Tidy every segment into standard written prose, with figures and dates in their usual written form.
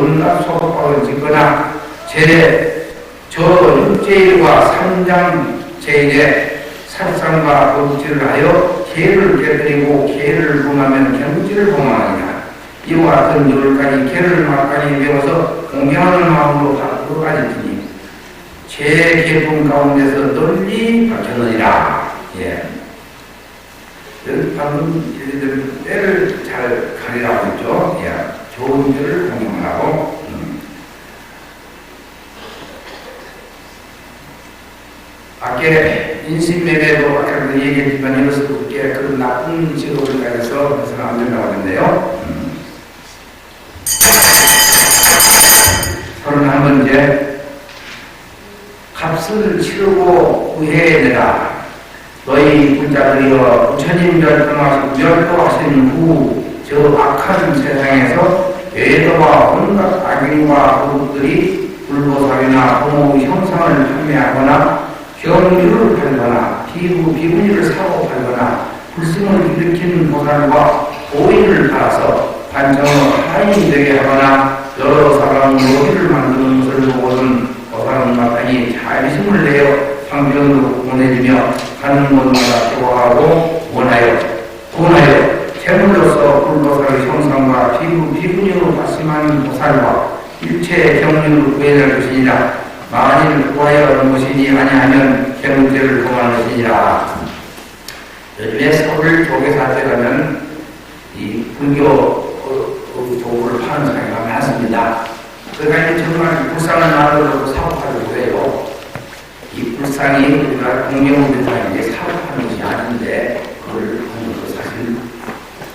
온갖 소속박을 짓거나 저 육제일과 삼장제일에 살상과 범죄를 하여 계를 깨뜨리고 계를 범하면 경지를 범하느니라. 이와 같은 열가지 계를 막간히 배워서 공경하는 마음으로 밖으로 가지더니 제 계품 가운데서 널리 밝혔느니라. 예. 방금 저희들 때를 잘 가리라고 했죠. 예. 좋은 일을 공경하라고. 밖에 인신매매도 아까 얘기했지만 이것도 그렇게 그런 나쁜 직업을 가해서 해서는 안 된다고 하는데요. 31번째, 값을 치르고 구해내라. 너희 불자들이여 부처님 멸도하신 후 저 악한 세상에서 외도와 온갖 악인과 도둑들이 불보살이나 부모 형상을 판매하거나 경주를 팔거나 비구니를 사고 팔거나 불승을 일으키는 보살과 오인을 팔아서 반정을 하인이 되게 하거나 여러 사람 노기를 만드는 것을 보고는 보살은 마땅히 자비심을 내어 상병으로 보내주며 가는 곳마다 기도하고 원하여 제물로서 불보살의 형상과 비구니로 말씀한 보살과 일체 경륜을 구해낼 것이니라. 만일 구하여 무엇이니 아니하면 경제를 범할 것이니라. 요즘에 서울 조계사태 가면 이 불교 도구를 파는 사람이 많습니다. 그러니까 정말 불쌍한 마음으로 사고하려고 해요. 이 불쌍이 우리가 공경을 대상인데 사고하는 것이 아닌데 그걸 하는 거 사실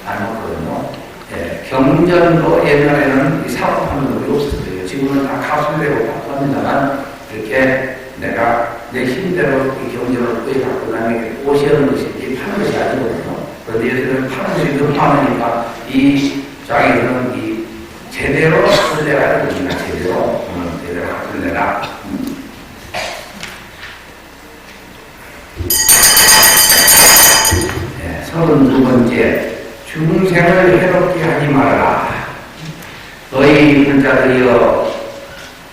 안 하거든요. 예, 경전도 옛날에는 이 사고하는 것이 없었어요. 지금은 다 값을 내고 바꿨습니다만 이렇게 내가 내 힘대로 이 경전을 구해갖고 그 다음에 오시는 것이 파는 것이 아니거든요. 그런데 요새는 파는 것이 너무 많으니까 이 장애는 이 제대로 설레야 됩니다. 제대로 설레라. 32번째, 중생을 해롭게 하지 말아라. 너희 불자들이여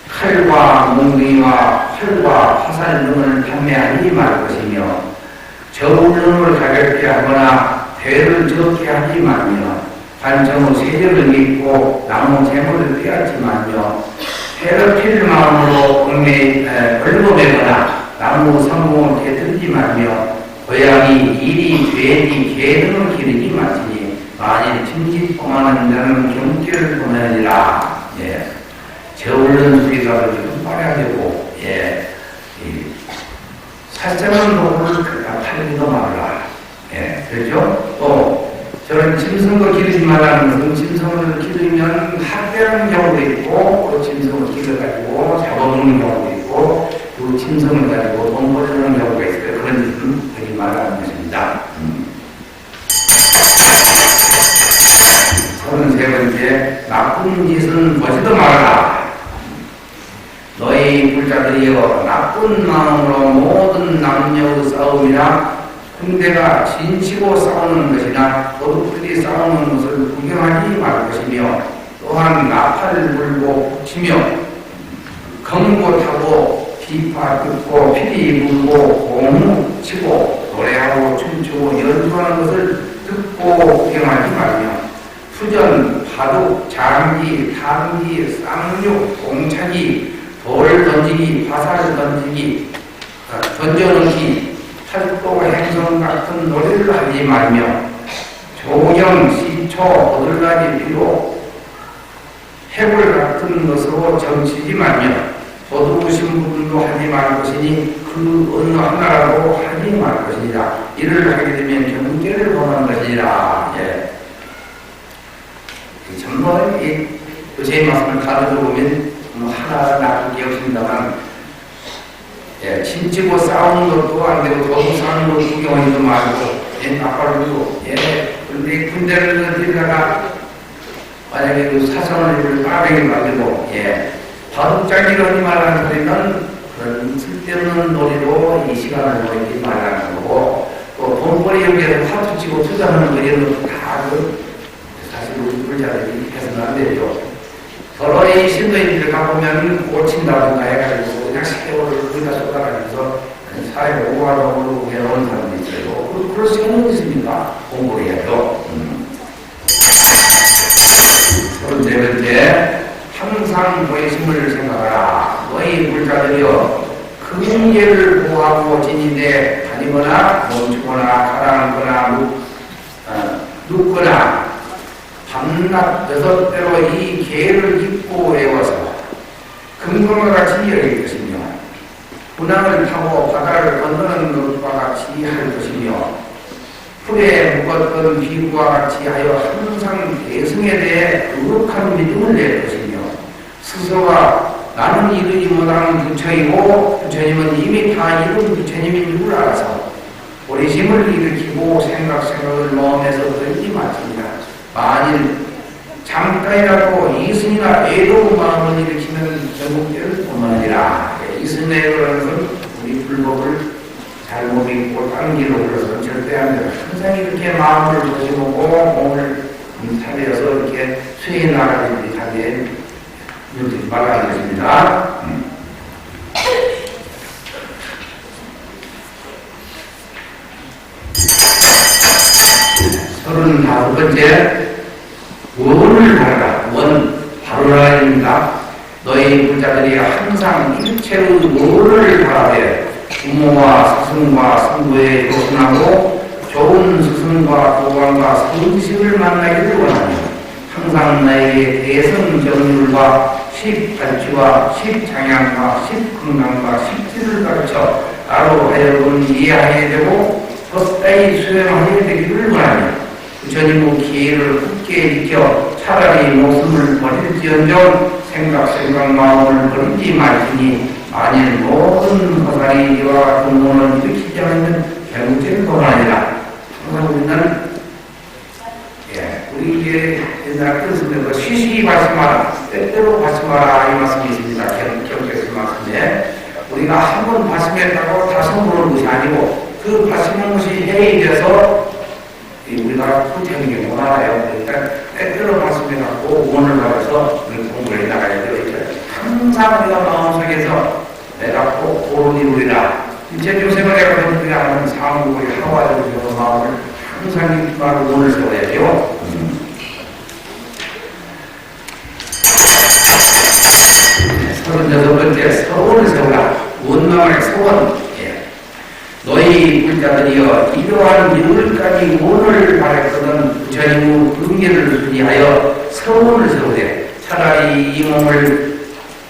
칼과 몽둥이와 활과 화살 등을 판매하지 말 것이며 저울등을 가볍게 하거나 배를 적게 하지 말며 반정의 세력을 믿고 나무 재물을 빼앗지 말며 해롭힐 마음으로 벌금매거나 나무 성공을 깨뜨리지 말며 고양이, 이리, 돼지, 개 등을 기르지 마시니 만일 침짓범하는 자는 경계를 범하니라. 예. 저울른 수리가를 좀 빨아야 되고, 예. 사자는 도구를 그냥 팔리도 말라. 예. 그렇죠? 또, 저런 짐승을 기르지 말라는 것은 짐승을 기르면 학대하는 경우도 있고, 그 짐승을 기르가지고 잡아먹는 경우도 있고, 그 짐승을 가지고 돈 벌려는 경우가 있어요. 그런 짓은 하지 말라는 것입니다. 33번째, 나쁜 짓은 보지도 말라. 너희 불자들이여 나쁜 마음으로 모든 남녀의 싸움이나 군대가 진치고 싸우는 것이나 도둑들이 싸우는 것을 구경하지 말 것이며 또한 나팔을 불고 치며 경고 타고 비파 듣고 피리 불고 공무 치고 노래하고 춤추고 연주하는 것을 듣고 구경하지 말며 수전, 바둑, 장기, 탐기, 쌍육, 공차기, 돌 던지기, 화살 던지기, 던져넣기, 팔도 행성 같은 노래를 하지 말며 조경, 시초, 거들가지 피로 해골 같은 것으로 점치지 말며 도둑으신 부분도 하지 말 것이니 그 어느 하나라도 하지 말 것이니라. 이를 하게 되면 경계를 범한 것이니라. 예. 전부 제 말씀을 가르쳐 보면 하나 나쁜 게 없습니다만, 예, 침치고 싸우는 것도 안 되고 도둑 싸우는 것도 구경하지도 말고, 예, 나팔도, 예, 근데 군대를 들다가 만약에 그 사성을 빠르게 만들고, 예, 바둑장기를 하지 말라는 소리는 그런 쓸데없는 놀이로 이 시간을 보내지 말라는 거고, 또 돈벌이 여기에서 화투 치고 투자하는 거 이런 것도 다 사실 우리 불자들이 해서는 안 되죠. 서로의 너희 신도인들 가보면 꽂힌다든가 해가지고 그냥 세월을 거기다 쏟아가면서 사회에 오가도록 해놓은 사람도 있어요. 그럴 수 있는 것입니까? 공부를 해도. 34번째, 항상 너희 힘을 생각하라. 너희 불자들이여 금계를 보호하고 지니되 다니거나 멈추거나 가라앉거나 눕거나 밤낮 6배로 이 계를 입고 외워서 금광과 같이 여길 것이며 군항을 타고 바다를 건너는 것과 같이 할 것이며 풀에 묵었던 비구와 같이 하여 항상 대승에 대해 거룩한 믿음을 낼 것이며 스스로가 나는 이르지 못하는 부처이고 부처님은 이미 다 이룬 부처님인 줄 알아서 오리심을 일으키고 생각을 마음에서 던지 마칩니다. 만일 잠깐이라도 이승이나 애로운 마음을 일으키면 전국죄를 범하리라. 이승이라는 것은 우리 불법을 잘못 믿고 다른 길로 흘러서 절대 안 돼요. 항상 이렇게 마음을 보시고 몸을 살려서 이렇게 수행해 나가는 우리 자기의 눈뜨지 말아야 되겠습니다. 35번째, 원을 바라라. 원, 바로라입니다. 너희 불자들이 항상 일체의 원을 바라되 부모와 스승과 성부에 교훈하고 좋은 스승과 교관과 성식을 만나기를 원하며 항상 나에게 대성정률과 십발치와 십장양과 십건강과 십지를 가르쳐 나로 하여금 이해하게 되고 헛다이 수행하게 되기를 원하며 부처님의 기회를 굳게 지켜 차라리 목숨을 버릴지언정 생각 마음을 버리지 말지니 만일 모든 허살이 이와 같은 문을 일으키지 않으면 결국적인 도만이라. 항상 우리는 우리 이제 옛날 그랬으면 쉬쉬 말씀하라, 때때로 말씀하라 이 말씀이 있습니다. 경격의 말씀에 우리가 한 번 말씀했다고 다 성공하는 것이 아니고 그 말씀한 것이 해이돼서 우리가 풀태는 경우가 많아요. 그러니까 때때로 말씀해갖고 원을 받아서 우리 공부를 해나가야 돼요. 항상 우리가 마음속에서 내가 꼭 옳은 이루리라. 제 교생을 내가 우리가 하는 사무국의 하와를 주는 마음을 항상 이 말로 원을 세워야 돼요. 36번째, 서원을 세우라. 원망의 서원. 너희 불자들이여 이러한 이룰까지 원을 바랬거든 부처님의 금계를 순이하여 서원을 세우되 차라리 이 몸을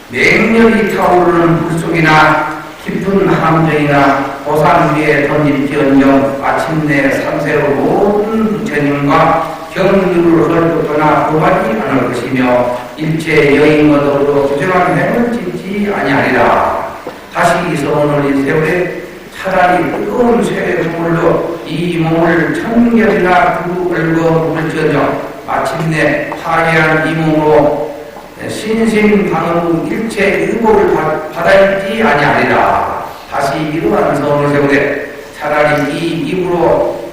맹렬히 타오르는 물속이나 깊은 함정이나 고산 위에 던질지언정 마침내 삼세로 모든 부처님과 경륜을 헐벗거나 범하지 않을 것이며 일체 여인과도 부정한 행을 짓지 아니하리라. 다시 이 서원을 세우되 차라리 뜨거운 쇠의 물로 이 몸을 천결이나 얽어 물지언정 마침내 파괴한 이 몸으로 신심방의 일체 의복을 받아있지 아니하리라. 다시 이러한 서원을 세우되 차라리 이 입으로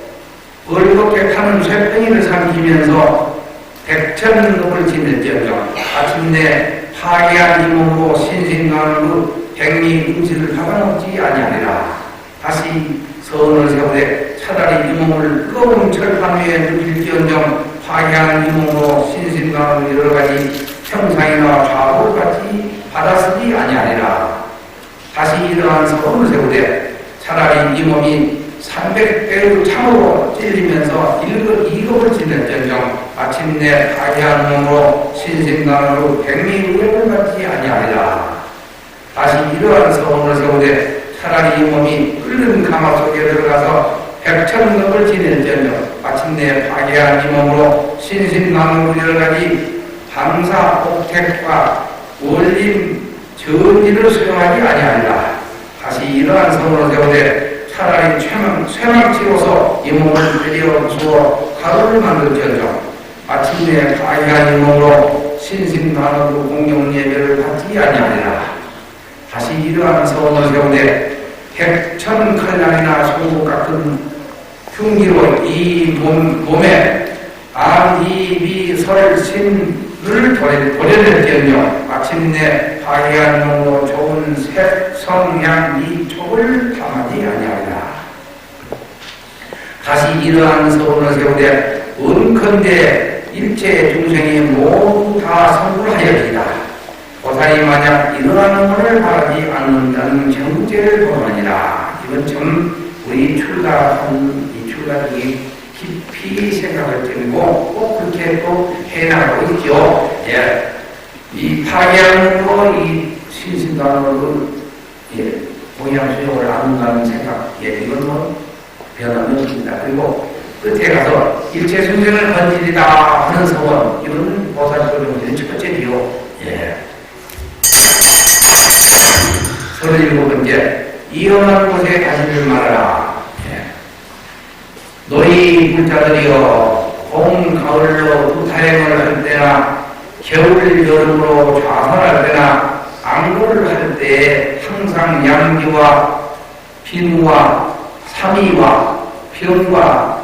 벌겋게 타는 쇠덩이를 삼키면서 백천급을 짓는지언정 마침내 파괴한 이 몸으로 신심방의 백미 음식을 받아먹지 아니하리라. 다시 서원을 세우되 차라리 이 몸을 뜨거운 철판 위에 눕힐지언정 파괴한 이 몸으로 신심강의 여러가지 평상이나 좌우를 같이 받아쓰지 아니하리라. 다시 이러한 서원을 세우되 차라리 이 몸이 300배의 창으로 찔리면서 1급을 짓는지언정 마침내 파괴한 몸으로 신심강의 백미의를 받지 아니하리라. 다시 이러한 서원을 세우되 차라리 이 몸이 끓는 가마 속에 들어가서 백천급을 지낼지언정 마침내 파괴한 이 몸으로 신신망의 여러가지 방사 옥택과 원림 전지를 수용하지 아니하리라. 다시 이러한 서원을 세우되 차라리 쇠망치로서 이 몸을 때려 부수어 가루를 만들지언정 마침내 파괴한 이 몸으로 신신망의 공경 예배를 받지 아니하리라. 다시 이러한 서원을 세우되 백천칼날이나 송곳 같은 흉기로 이 몸에 안, 이, 미, 설, 신을 도려낼지언정 마침내 파괴한 용으로 좋은 색, 성향, 이 촉을 담하지 아니하리라. 다시 이러한 서원을 세우되 은컨대 일체 중생이 모두 다 성불하여지다. 보살이 만약 이러한 원을 바라지 않는다는 경제를 보느니라. 이건 참 우리 출가한 이 출가족이 깊이 생각할 점이고 꼭 그렇게 또 해나가고 있죠. 예. 이 파괴하는 이 신신단으로 공양 수용을 나눈다는 생각, 이건 뭐 변함이 없습니다. 그리고 끝에 가서 일체 순생을 건지리다 하는 소원, 이건 보살소령들의 첫 번째지요. 예. 37번째, 이험한 곳에 가시를 말하라. 예. 너희 불자들이여, 봄, 가을로 두타행을 할 때나 겨울, 여름으로 좌선할 때나 안고를 할 때에 항상 양기와 비누와 삼이와 병과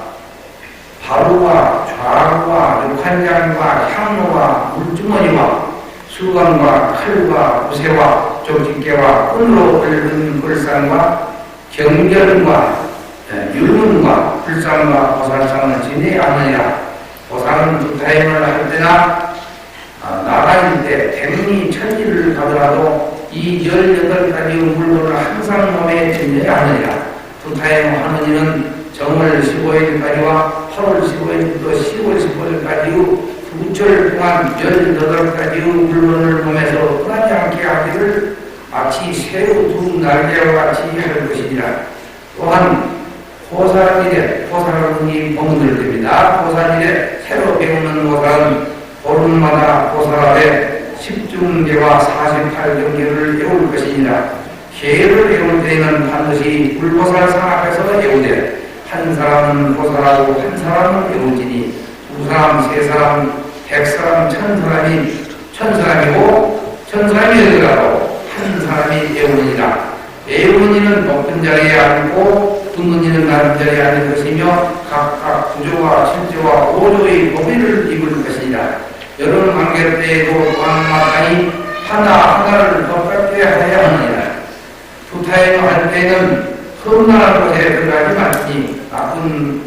바루와 좌우와 육한장과 향로와 물주머니와 수건과 칼과 부새와 쪽집게와 끈으로 긁은 불상과 경견과 율문과 불상과 보살상을 지내야 하느냐. 보살은 두타행을 할 때나 나가일 때 대문이 천일을 가더라도 이 18가지 물건을 항상 몸에 지내야 하느냐. 두타행 하는 이는 정월 15일까지와 8월 15일부터 10월 15일까지 9철 동안 18가지 물건을 몸에서 떠나지 않게 하기를 마치 새우 두 날개와 같이 할 것이니라. 또한 보살일에 보살이 봉들 됩니다. 보살일에 새로 배우는 보살은 보름마다 보살 앞에 10중계와 48경계를 외울 것이니라. 계를 외울 때에는 반드시 불보살상 앞에서 외우되 한 사람은 보살하고 한 사람은 외우지니 두 사람, 세 사람, 100사람, 1000사람이고 1000사람이 되더라도 한 사람이 외우느니라. 외우는 이는 높은 자리에 앉고 듣는 이는 낮은 자리에 앉을 것이며 각각 구조와 칠조와 오조의 법의를 입을 것이니라. 여름 한개 때에도 또한 마땅히 하나하나를 똑같게 하여야 하느니라. 두타행을 할 때는 험난한 곳에 들어가지 말지니 나쁜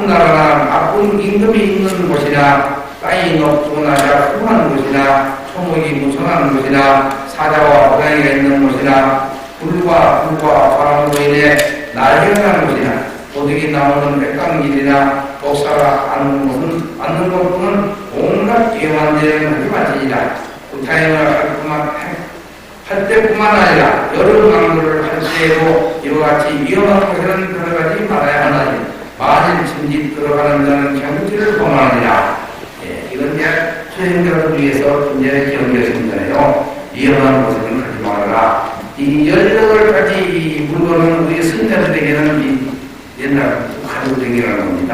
나라나 나쁜 임금이 있는 곳이나 땅이 높고 낮아 험한 곳이나 초목이 무성한 곳이나 사자와 호랑이가 있는 곳이나 불과 바람으로 인해 날개가 곳이나 도둑이 나오는 백강길이나 독사가 앉는 곳은 온갖 위험한 데는 하지 말지니라. 두타행을 할 때뿐만 아니라 여름 강도를 할 때에도 이와 같이 위험한 곳에는 들어가지 말아야 하나니 만일 침짓 들어가는 자는 경지를 범하느니라. 예, 이건 이제 수행자를 위해서 이제 기억했습니다요. 위험한 곳에는 가지 말아라. 이 18가지 물건은 우리 선자들에게는 옛날 가족들에게라는 겁니다.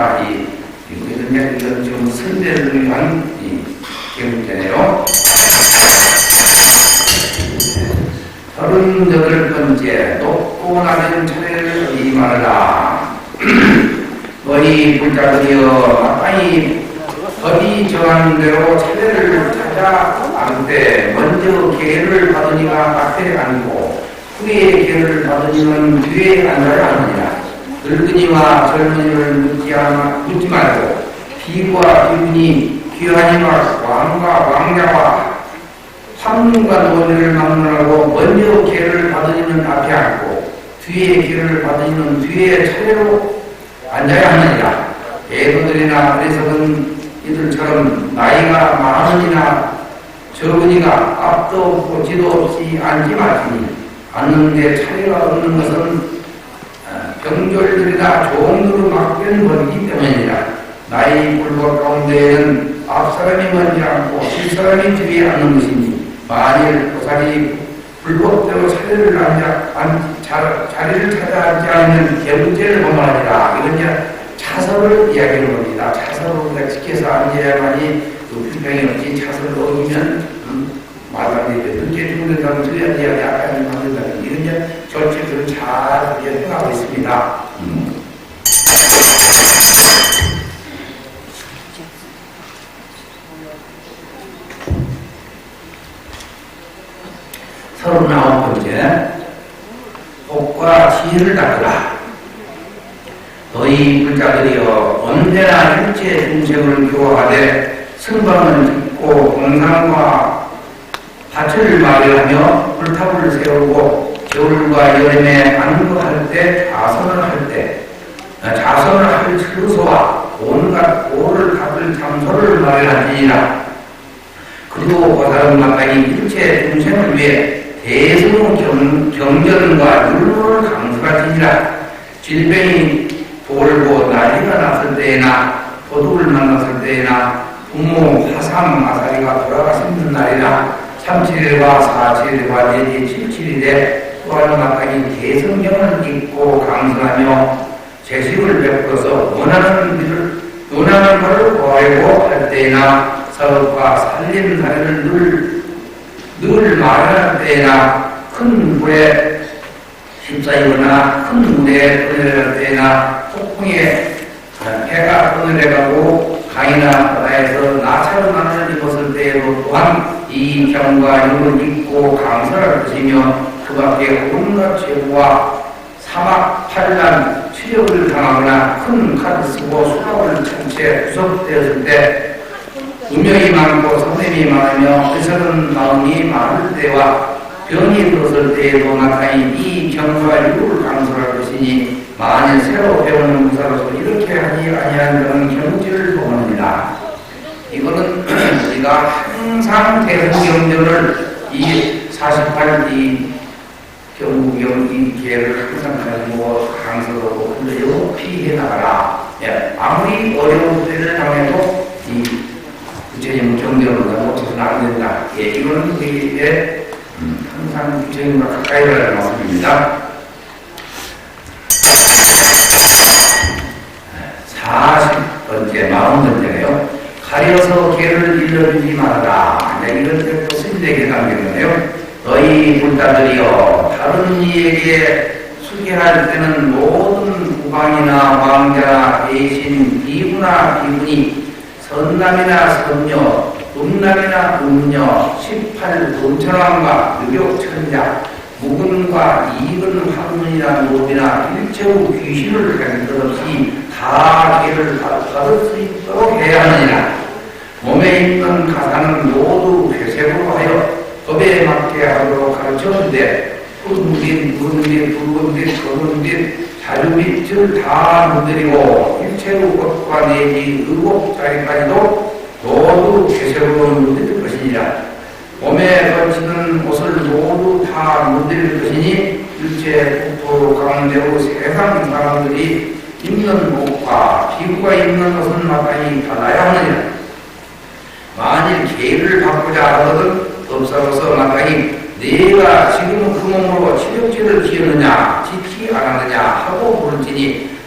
이건 좀 선자들을 위한 경제네요. 38번째, 높고 낮은 차례를 이말하라. 너희 불자들이여, 마땅히 법이 정하는 대로 차례를 찾아 앉되 먼저 계를 받으니가 앞에 앉고 후에 계를 받으니는 뒤에 앉아야 하느니라. 늙은이와 젊은이를 묻지 말고 비구와 비군이 귀하니와 왕과 왕자와 황문과 노리를 막론하고 먼저 계를 받으니는 앞에 앉고 뒤에 계를 받으니는 뒤에 차례로 앉아야 하느니라. 애도들이나 어리석은 이들처럼 나이가 많으니나 적으니가 앞도 없고 뒤도 없이 앉지 마시니 앉는데 차례가 없는 것은 병졸들이나 종으로 막된 법이기 때문이라. 나이 불법 가운데에는 앞사람이 먼저 앉고 뒷사람이 뒤에 앉는 것이니 만일 보살이 불법대로 자리를 찾아 앉지 않는 경제를 범하니라. 이건 이제 차설을 이야기하는 겁니다. 차설을 우리가 지켜서 앉아야만이 그 불평이 없지 차설을 어기면 말도 안 되죠. 늦게 죽는 사람은 틀려야지 아까 만든다는 이런 이제 절차들을 잘 해나가고 있습니다. 지혜를 닦으라. 너희 불자들이여 언제나 일체 중생을 교화하되 승방을 짓고 동상과 밭을 마련하며 불탑을 세우고 겨울과 여름에 안거할 때 자선을 할 처소와 온갖 고를 닦을 장소를 마련하지니라. 그리고 보살은 마땅히 일체 중생을 위해 대승 경전과 율무를 강설하지니라. 질병이 돌고 난리가 났을 때에나 도둑을 만났을 때에나 부모 화삼 아사리가 돌아가시는 날이나 3,7일과 4,7일과 내지 7,7일에 또한 마땅히 대성경을 읽고 강설하며 재식을 베풀어서 원하는 바를 구하려고 할 때에나 사업과 살림살이를 늘 마련할 때에나 큰 물에 휩싸이거나 큰 물에 떠내려갈 때나 폭풍에 해가 떠내려가고 강이나 바다에서 나찰만을 입었을 때에도 또한 이 경과 율을 읽고 강설할 것이며 그 밖에 온갖 죄와 사막 환난 치욕을 당하거나 큰 칼을 쓰고 수갑을 찬 채 구속되었을 때 운명이 많고 선생님이 많으며 의사는 마음이 많을 때와 병이 들었을 때에도 마땅히 이 경과 율을 강설할 것이니 만일 새로 배우는 무사로서 이렇게 하지 아니한 그런 경지를 보느니라. 이거는 우리가 항상 대승경전을 이 48기 경구경 이 기회를 항상 가지고 강설하고 흘려 피해 나가라. 예, 아무리 어려운 때를 당해도 이 구체적인 경전을 못해서는 안 된다. 예, 이거는 우리의 항상 구체적인과 가까이 가는 말씀입니다. 40번째, 40번째네요. 가려서 개를 일러주지 말아라. 네, 이런 때도 스님에게 남겼는데요. 너희 불자들이여 다른 이에게 수기할 때는 모든 국왕이나 왕자나 대신 비부나 비분이 선남이나 선녀, 음남이나 음녀, 18돈천왕과 유격천자, 묵은과 익은 황문이나 노비나 일체의 귀신을 가진 것 없이 다 개를 받을 수 있도록 해야 하느니라. 몸에 있는 가사는 모두 회색으로 하여 법에 맞게 하도록 가르쳤는데 푸른 빛, 붉은 빛, 붉은 빛, 검은 빛, 자주빛을 다 물들이고 일체의 꽃과 내지 의복자리까지도 모두 회색으로 물들일 것이니라. 몸에 걸치는 옷을 모두 다 물들일 것이니 일체 국토 가운데로 세상 사람들이 입는 옷과 피부가 입는 옷은 마땅히 달라야 하느니라. 만일 계를 바꾸자 하거든 법사로서 마땅히 네가 지금 그 몸으로 치력제를 지었느냐 지키 안 하느냐 하고 물을지니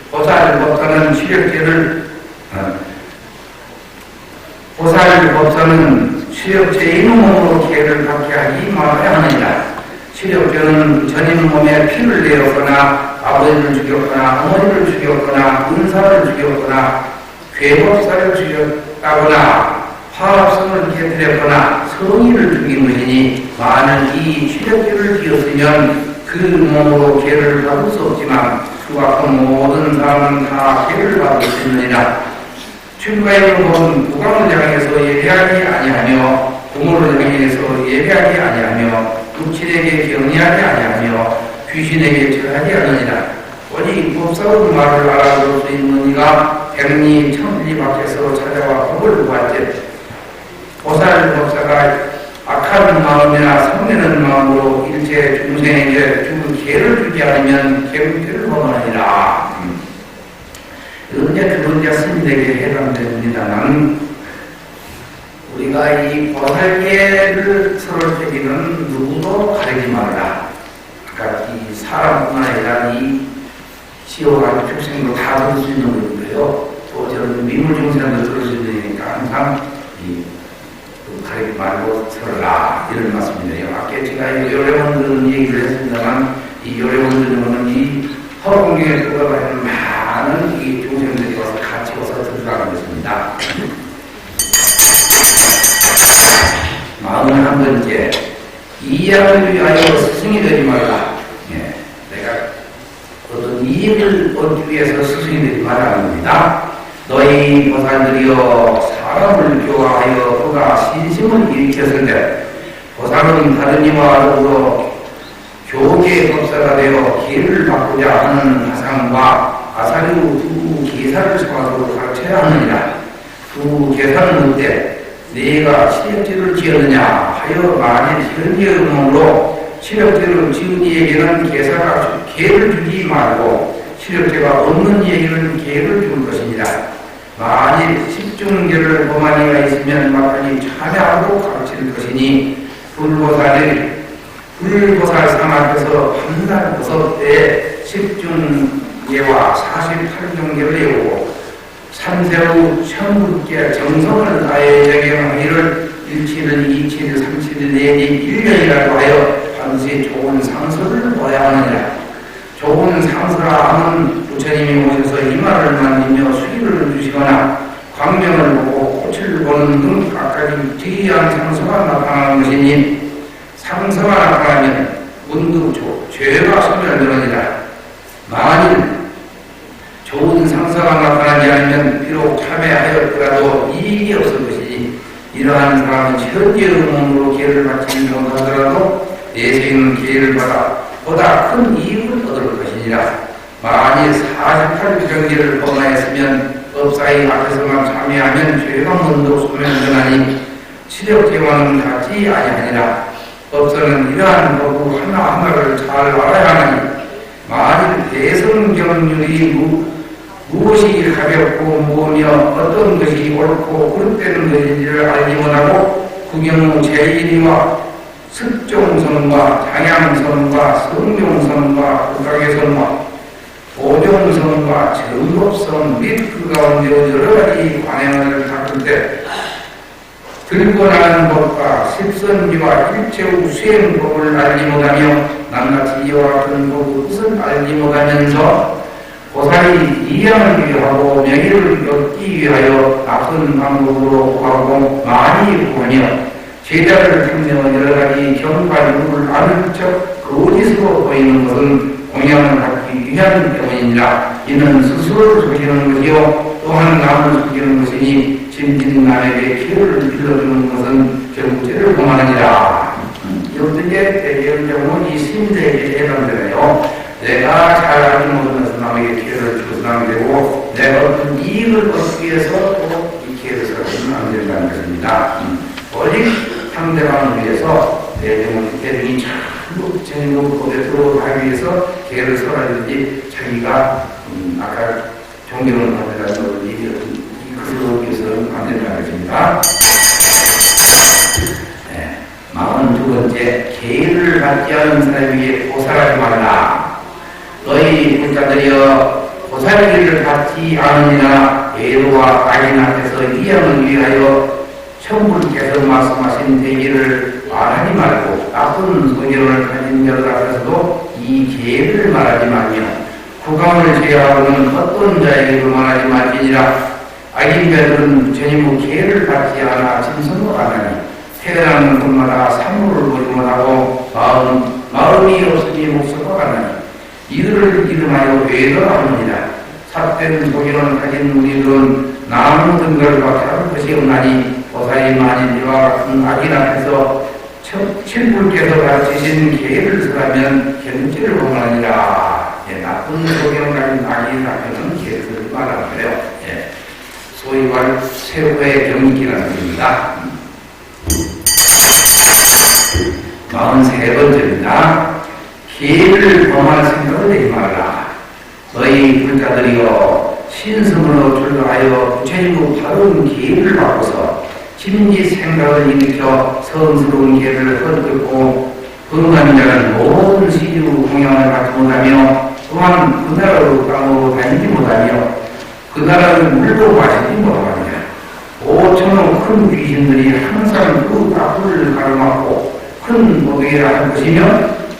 보살법사는 치력제 있는 몸으로 계를 갖게 하지 말아야 하느니라. 치력제는 전인 몸에 피를 내었거나 아버지를 죽였거나 어머니를 죽였거나 은사를 죽였거나 괴법사를 죽였다거나 화합성을 깨뜨렸거나 성의를 죽인 것이니 만일 이 치력제를 지었으면 그 몸으로 계를 받을 수 없지만 그 같은 모든 사람은 다 계를 받을 수 있느니라. 출가의 법은 국왕을 향해서 예배하지 아니하며 부모를 향해서 예배하지 아니하며 육친에게 경의하지 아니하며 귀신에게 절하지 않으니라. 오직 법사의 말을 알아볼 수 있는 이가 백리 천리 밖에서 찾아와 법을 구할지 보살 법사가 악한 마음이나 성내는 마음으로 일체 중생에게 주 계를 주지 않으면 개물죄를 범하니라. 이건 이제 두 번째 스님에게 해당됩니다만 우리가 이 보살계를 서로 때기는 누구도 가리지 말라. 그러니까 이 사람뿐만 아니라 이 시오가 축생도 다 들을 수 있는 거고요. 또 저런 미물중생도 들을 수 있으니까 항상 이 가리지 말고 서라 이런 말씀이네요. 아까 제가 요래원들 얘기를 했습니다만 이 요래원들은 이 허공경에 들어가는 많은 이 중생들이 와서 같이 와서 들어가는 것입니다. 41번째, 이양을 위하여 스승이 되지 말라. 예, 내가 이익을 얻기 위해서 스승님들이 말합니다. 너희 보살들이여 사람을 교화하여 그가 신심을 일으켰는데 보살은 다른 이와 더불어 교계 법사가 되어 기회를 바꾸자 하는 화상과 아사리우 두 계사를 삼아서 가르쳐야 하느니라. 두 계사는 어때? 네가 치력지를 지었느냐 하여 만일 현지의 의문으로 치력지를 지은 이에게는 계사가 기회를 주지 말고 치력지가 없는 이에게는 기회를 줄 것이니라. 만일 십중계를 범한 이가 있으면 막간이 참여하고 가르칠 것이니 불보살 상앞에서 한달 보섭 때 십중계와 48중계를 외우고 3세후 천국계 정성을 다해 적용하기를 1치를 2치를 3치를 내지 1년이라도 하여 반드시 좋은 상서를 보아야 하느니라. 좋은 상서라 하면 부처님이 오셔서 이마를 만지며 수기를 주시거나 광명을 보고 꽃을 보는 등 각각이 특이한 상서가 나타나는 것이니 상서가 나타나면 문득 죄가 소멸되느니라. 만일 좋은 상사가 나타나지 않으면 비록 참여하였더라도 이익이 없을 것이니 이러한 사람은 현재의 몸으로 기회를 받지 못하더라도 내생은 기회를 받아 보다 큰 이익을 얻을 것이니라. 만일 48경계를 범하였으면 법사위 앞에서만 참여하면 죄가 문득 소멸되나니 치력죄와는 같지 아니하니라. 법서는 이러한 법을 하나하나를 잘 알아야 하나니 만일 대성경률이 무엇이 가볍고 무엇이며 어떤 것이 옳고 그릇되는 것인지를 알지 못하고 구경무 제1위와 습종선과 장양선과 성룡선과 극각의선과 오종선과 정법선 및 그 가운데 여러 가지 관행을 닦을 때 들고 나는 법과 십선지와 일체의 수행법을 알지 못하며 남같이 이와 같은 법의 뜻을 알지 못하면서 보살이 이양을 위하고 명예를 얻기 위하여 나쁜 방법으로 구하고 많이 구하며 제자를 찾며 여러 가지 경과율을 아는 척 거짓으로 보이는 것은 공양을 받기 위한 때문이니라. 이는 스스로를 속이는 것이요 또한 남을 속이는 것이니 짐진 남에게 기회를 빌려주는 것은 결국 죄를 범하느니라. 이것도 이제 대개적으로 이 스님들에게 해당되네요. 내가 잘 알지 못하면서 남에게 기회를 주어서 안 되고 내가 어떤 이익을 얻기 위해서 또 이 기회를 써서는 안 된다는 것입니다. 오직 상대방을 위해서 대중이 전부 전부 법에 들어가기 위해서 기회를 써라든지 자기가 아까 존경을 받으라는 이 글을 위해서는 안 된다는 것입니다. 42번째, 계를 받지 않은 사람에게 보살하지 말라. 너희 불자들이여 보살기를 받지 않으니라. 예로와 악인 앞에서 이양을 위하여 천불께서 말씀하신 대기를 말하지 말고 나쁜 소견을 가진 자들 앞에서도 이 계를 말하지 말며 국왕을 제외하고는 어떤 자에게도 말하지 말지니라. 악인자들은 전부 계를 받지 않아 짐승도 안 하니 태어나는 곳마다 산물을 보지 못하고 마음이 없으니 목소리가 안 하니 이들을 이름하여 외도하느니라. 삿된 소견을 가진 우리들은 나무 등걸밖에 할 것이 없나니 보살이 만일 이와 같은 악인 앞에서 칠불께서 가르치신 계를 쓰라면 견지를 범하니라. 나쁜 소견을 가진 악인 앞에는 계를 쓰지 말라는 거예요. 소위 말 세후의 경기라는 겁니다. 43번째입니다. 계를 범할 생각을 내지 말라. 너희 불자들이여 신성으로 출가하여 부처님의 바른 계를 바꿔서 심지 생각을 일으켜 성스러운 계를 헛듣고 흥한 자는 모든 시주 공양을 받지 못하며 또한 그 나라로 땅으로 다니지 못하며 그 나라를 물로 마시지 못하느냐. 5천의 큰 귀신들이 항상 그 앞을 가로막고 큰 모독이라 할 것이며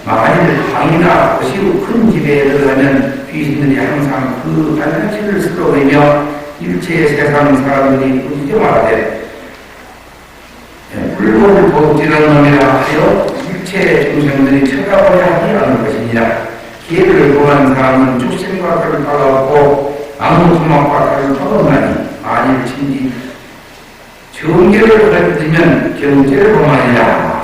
만일 방이나 거시로 큰 집에 들어가면 귀신들이 항상 그 발자취를 쓸어버리며 일체 세상 사람들이 꾸짖어 말하되 물고를 보지는 놈이라 하여 일체 중생들이 쳐다보려 하지 않을 것이니라. 기회를 구하는 사람은 축생과 칼을 받아왔고 나무 토막과 칼을 받았나니 만일 진지 정죄를 가르치면 경죄를 범하느냐.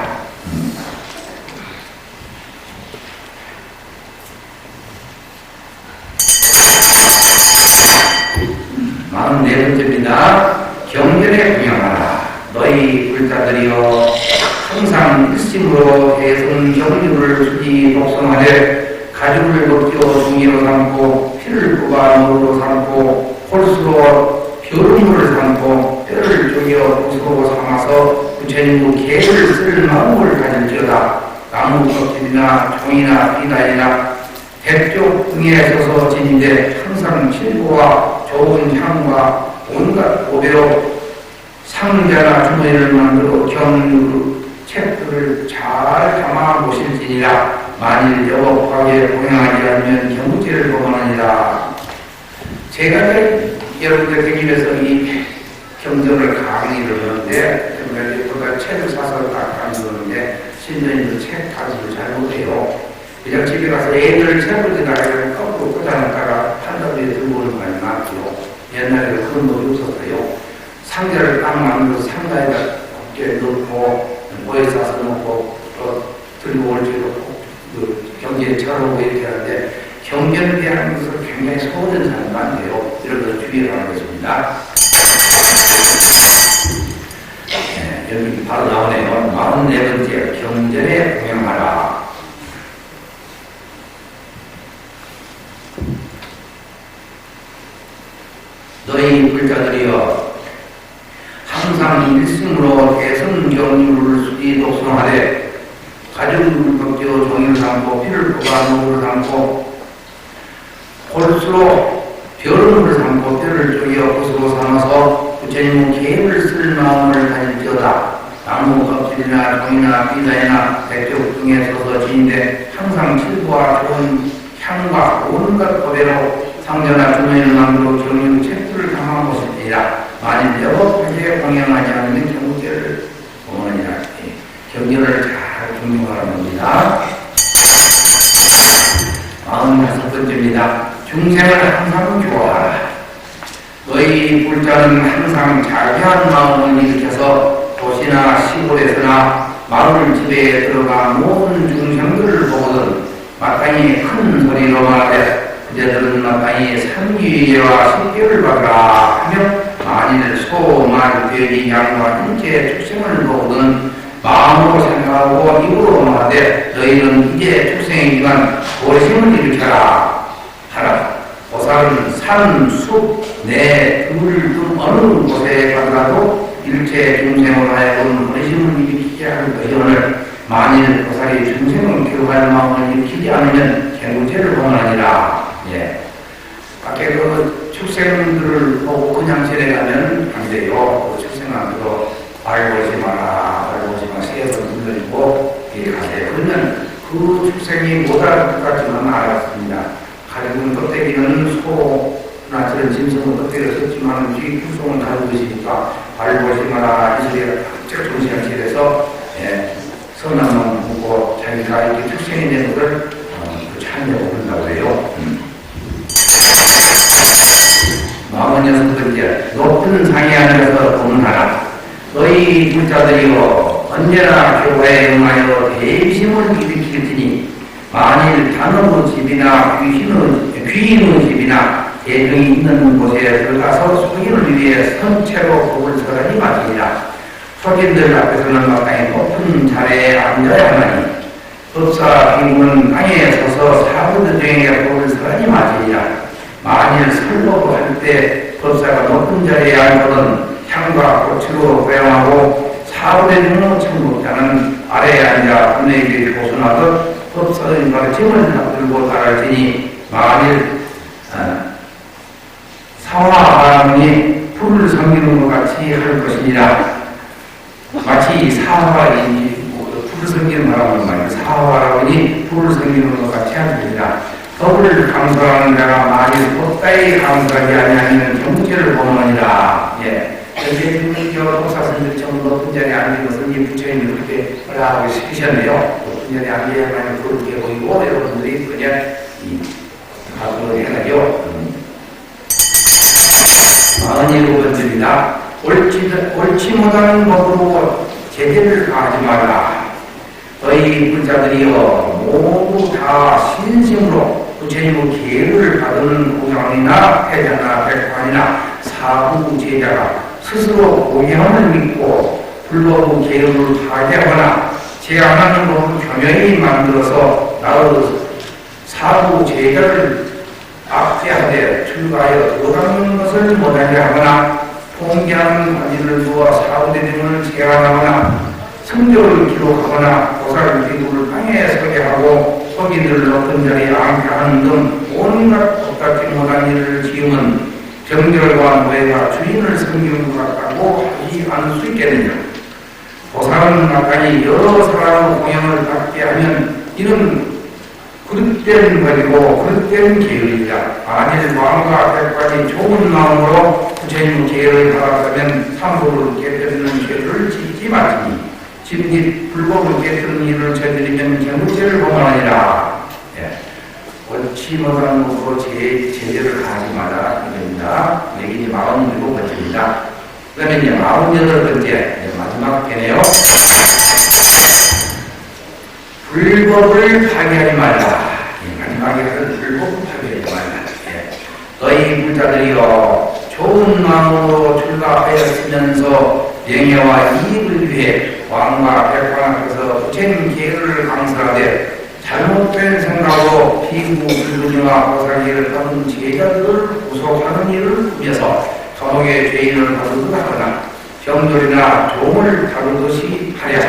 44번째입니다. 경전에 공양하라. 너희 불자들이여 항상 일심으로 대성 경륜을 주지 독성하되 가죽을 벗겨 종이로 삼고 피를 뽑아 노루로 삼고 홀수로 벼룩물을 삼고 뼈를 쪼개 옷으로 삼아서 부처님의 계를 쓸 마음을 가질지어다. 나무 껍질이나 종이나 비단이나 백쪽 등에 서서 지닌데 항상 칠보와 좋은 향과 온갖 고배로 상자나 주머니를 만들어 경유 책들을 잘 담아 보실지니라. 만일 여법하게 공양하지 않으면 경죄를 범하느니라. 제가 여러분들 댁집에서 이 경전을 강의를 하는데 정말 책을 사서 딱 강의하는데 신도님도 책 가지고 잘 못해요. 그냥 집에 가서 애들 책을 지나가면 거꾸로 꽂아놨다가 한다리에 들고 오는 말이 많고요. 옛날에는 그런 법이 없었어요. 상자를 딱 만들어서 상자에다 곱게 넣고 모에 싸서 넣고 또 들고 올지도 경제에 쳐오고 이렇게 하는데 경전에 대한 것을 굉장히 소홀한 사람이 많아요. 이런 걸 주의를 하겠습니다. 네, 여기 바로 나오네요. 44번째 경전에 공양하라. 너희 불자들이여 항상 일심으로 대성경륜을 수지 독성하되 가죽을 벗겨 종이를 삼고 피를 뽑아 노루를 삼고 골수로 벼룩을 삼고 뼈를 쪼개 옷으로 삼아서 부처님의 계획을 쓸 마음을 가질지어다. 나무 껍질이나 종이나 비단이나 백쪽 등에 서서 지닌데 항상 칠보와 좋은 향과 온갖 고배로 상자나 주머니를 만들어 경륜 책들을 담아 보실지라. 만일 여법하게 공양하지 않으면 경죄를 범하니라. 경전을 잘 중용하라는 겁니다. 46번째입니다. 중생을 항상 좋아하라. 너희 불자는 항상 자기한 마음을 일으켜서 도시나 시골에서나 마을 집에 들어가 모든 중생들을 보거든 마땅히 큰 소리로 말하되 그대들은 마땅히 삼위와 신교를 받으라 하며 만일 소, 말, 돼지, 양과 인체 축생을 보거든 마음으로 생각하고 입으로 말하되 너희는 이제 축생이지만 고심을 일으켜라 하라. 보살은 산, 숲, 내, 들 등 어느 곳에 가더라도 일체 중생으로 하여금 고심을 일으키게 하는 것이오늘 만일 보살이 중생을 교육할 마음을 일으키지 않으면 경죄를 범하니라. 예. 밖에 그 축생들을 보고 그냥 지내가면 안 돼요. 그 축생한테도 알고지 마라, 알고지 마, 세에서 눌러주고, 이렇게 하세요. 그러면 그 축생이 못 알아듣지만 알았습니다. 가죽은 껍데기는 소나 저런 짐승은 껍데기를 썼지만 뒤 구성은 다른 것이니까 알고지 마라, 이 소리가 딱 정신을 예, 선한 마음 보고 자기가 이렇게 축생이 된 것을 참여하고 그런다고 해요. 46번째 높은 상에 앉아서 공문하라. 너희 불자들이여 언제나 교회에 응하여 대심을 일으킬 테니 만일 단어의 집이나 귀인의 집이나 대중이 있는 곳에 들어가서 소인을 위해 선체로 복을 설하니 마치니라. 소인들 앞에서는 마땅히 높은 자리에 앉아야 하나니 법사 비문은 땅에 서서 사부대중에게 복을 설하니 마치니라. 만일 설법을 할 때 법사가 높은 자리에 앉거든 향과 꽃으로 고양하고 사부대중의 청국자는 아래에 앉아 분에게 보존하듯 법사의 가르침을 받들고 따를 테니 만일 사화하라니 불을 섬기는 것 같이 할 것이니라. 마치 사화인지 불을 섬기는 바라는 말이에요. 사화하라니 불을 섬기는 것 같이 할 것이니라. 법을 강조하는 자가 만일 법다이 강조하지 아니하면 경죄를 범하니라. 예. 이제 중국교 독사선들 전부 높은 자리에 앉는 것은 이 부처님이 그렇게 허락하고 시키셨네요. 높은 자리에 앉아야만 그렇게 보이고 여러분들이 그냥 가수를 해가지고 47번째입니다. 옳지 못하는 법으로 제재를 가하지 말라. 너희 불자들이여 모두 다 신심으로 부처님의 계를 받은 고상이나 패자나 백관이나 사부 제자가 스스로 공양을 믿고 불법의 계를 파괴하거나 제안하는 법을 교명히 만들어서 나의 사부 제자를 악대하되 출가하여 도닦는 것을 못하게 하거나 통기하는 관리를 두어 사부대등을 제안하거나 성적을 기록하거나 보살 기도를 방에 서게 하고 서기들을 높은 자리에 앉게 하는 등 온갖 똑같지 못한 일을 지으면 정결과 노예가 주인을 섬기는 것 같다고 하지 않을 수 있겠느냐. 보살은 아까니 여러 사람의 공양을 받게 하면 이는 그릇된 것이고 그릇된 계율이다. 만일 왕과 백관이 좋은 마음으로 부처님 계율을 받았다면 삼보를 깨뜨리는 계율을 지키지 말지니 진립 불법을 깨뜨리는 일을 저지르면 경제를 범하니라. 옳지 못한 것으로 제재를 하지 마라. 이겁니다. 여기 이제 47번째입니다. 그 다음에 이제 48번째 마지막 편이에요. 불법을 파괴하지 말라. 마지막에는 불법을 파괴하지 말라. 너희 불자들이여 좋은 마음으로 출가하였으면서 명예와 이익을 위해 왕과 백관 앞에서 부처님 계율을 강설하되 잘못된 생각으로 비구 불분이와 보살기를 받은 제자들을 구속하는 일을 꾸며서 감옥의 죄인을 다루듯 하거나 병돌이나 종을 다루듯이 하랴.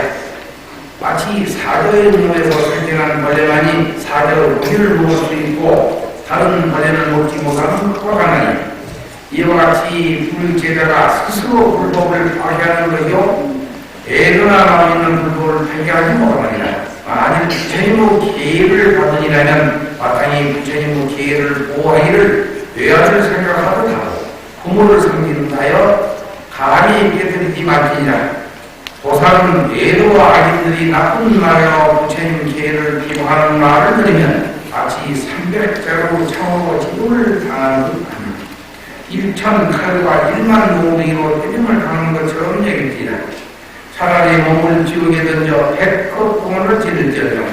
마치 사자의 몸에서 생겨난 벌레만이 사자의 고기를 먹을 수 있고 다른 벌레를 먹지 못하는 것과 같나니 이와 같이 불제자가 스스로 불법을 파괴하는 것이요 애도나 나오는 불법을 파괴하지 못하느니라. 만일 부처님의 계를 받으니라면 마땅히 부처님의 계를 보호하기를 외아를 생각하듯 하고 부모를 섬기는다여 감히 깨뜨리지 말지니라. 보살은 애도와 악인들이 나쁜 말로 부처님 계를 비호하는 말을 들으면 마치 300자로 창으로 지도를 당하는 듯 합니다. 1천 칼과 1만 모기로 때림을 당하는 것처럼 여길지라. 차라리 몸을 지옥에 던져 100컵 공을 지를지어정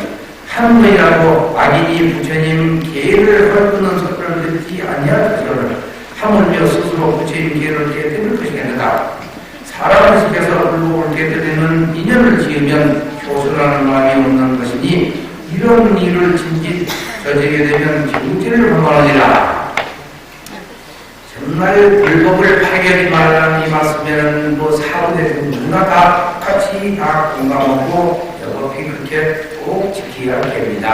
한 번이라도 악인이 부처님 계를 헐뜯는 소리를 듣지 아니하더라도 하물며 스스로 부처님 계를 깨뜨릴 것이겠느라. 사람을 시켜서 불법을 깨뜨리는 인연을 지으면 효선하는 마음이 없는 것이니 이런 일을 진짓 저지게 되면 경제를 범하느니라. 정말 불법을 파괴하지 말라는 이 말씀에는 뭐 사부대중 누구나 다 같이 다 공감하고 여법이 그렇게 꼭 지켜야 할 겁니다.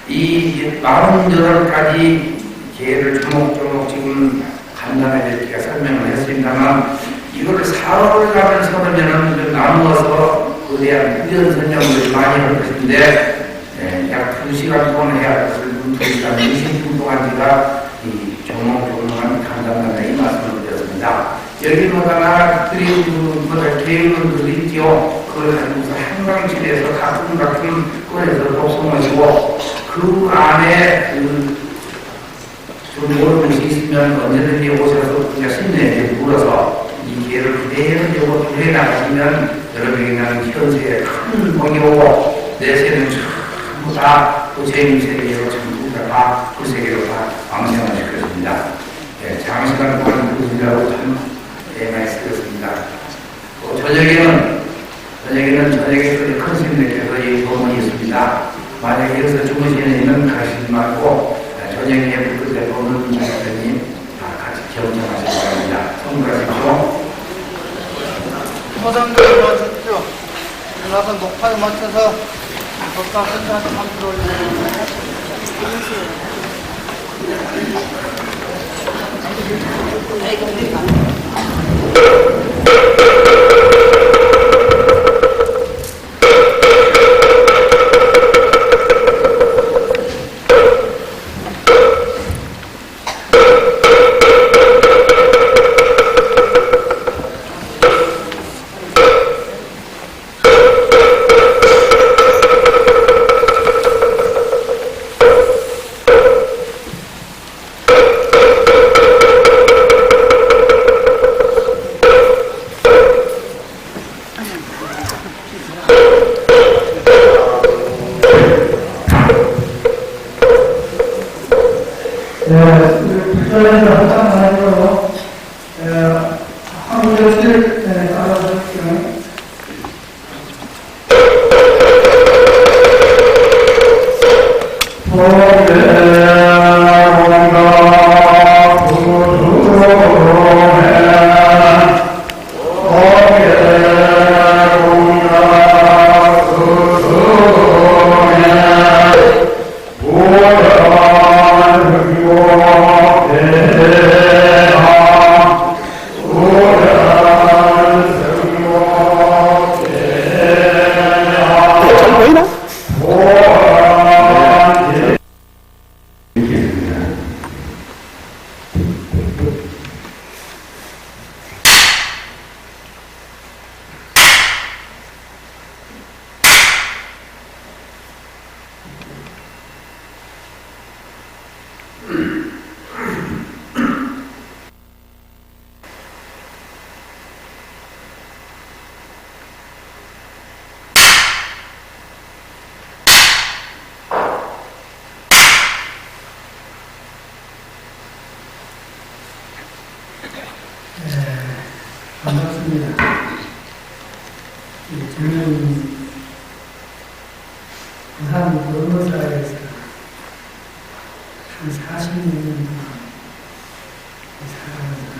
이 48가지 계를 조목조목 지금 간단하게 이렇게 설명을 했습니다만 이거를 사업을 가면서 그러면은 나누어서 거대한 비전 설명을 많이 할 것인데 약 2시간 동안 해야 할 것을 2시간 20분 동안 제가 이 조목조목한 간단하게 이 말씀을 드렸습니다. 여기마다 드리는 계획들이 있죠. 그걸 가지고서 한강집에서 가끔 꺼내서 독서하시고 그 안에 좀 모르는 것이 있으면 언제든지 오셔서 그냥 신뢰에 물어서 이 기회를 그대로 요거 해나가시면 여러분에게는 현세에 큰 복이 오고 내세는 전부 다 부처님 세계로 전부 다 그 세계로 다 왕생하실 것입니다. 장시간 동안 무슨이라고 참 많이 쓰였습니다. 저녁에 큰 스님들께서 이 법문이 있습니다. 만약에 여기서 주무시는 가시지 말고 저녁에 그때 법문 장사님 다 같이 경청하시기 바랍니다. 성불하십시오. 포상들을 마십시오. 일어나서 녹화에 맞춰서 법사 선사한테 함께 올려드립니다. 부처님을 합장하고 한국교실 따라주십시오. 반갑습니다. 저는 부산 변호사에서 한 46년 동안 살아갑니다.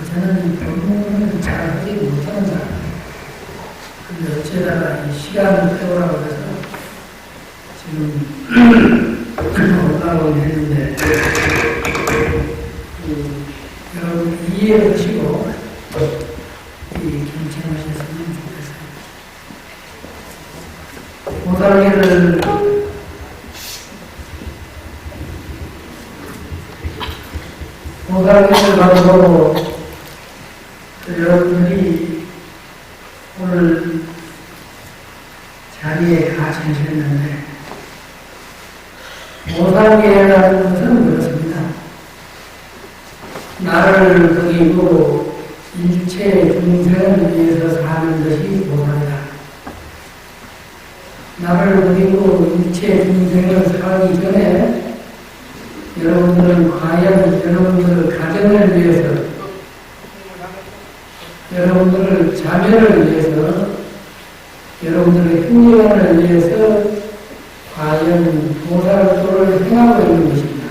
저는 변호를 잘 하지 못하는 사람이에요. 근데 어쩌다가 이 시간을 때우라고 해서 지금 올라오긴 했는데 여러분 이해하시고 경청하셨으면 좋겠어요. 보살계를 가지고 여러분들이 오늘 자리에 같이 계셨는데 보살계라는 것은 그렇습니다. 나를 버리고 일체 중생을 위해서 사는 것이 보살이다. 나를 버리고 일체 중생을 살기 전에 여러분들은 과연 여러분들의 가정을 위해서, 여러분들의 자녀를 위해서, 여러분들의 행여를 위해서 과연 보살도를 행하고 있는 것입니다.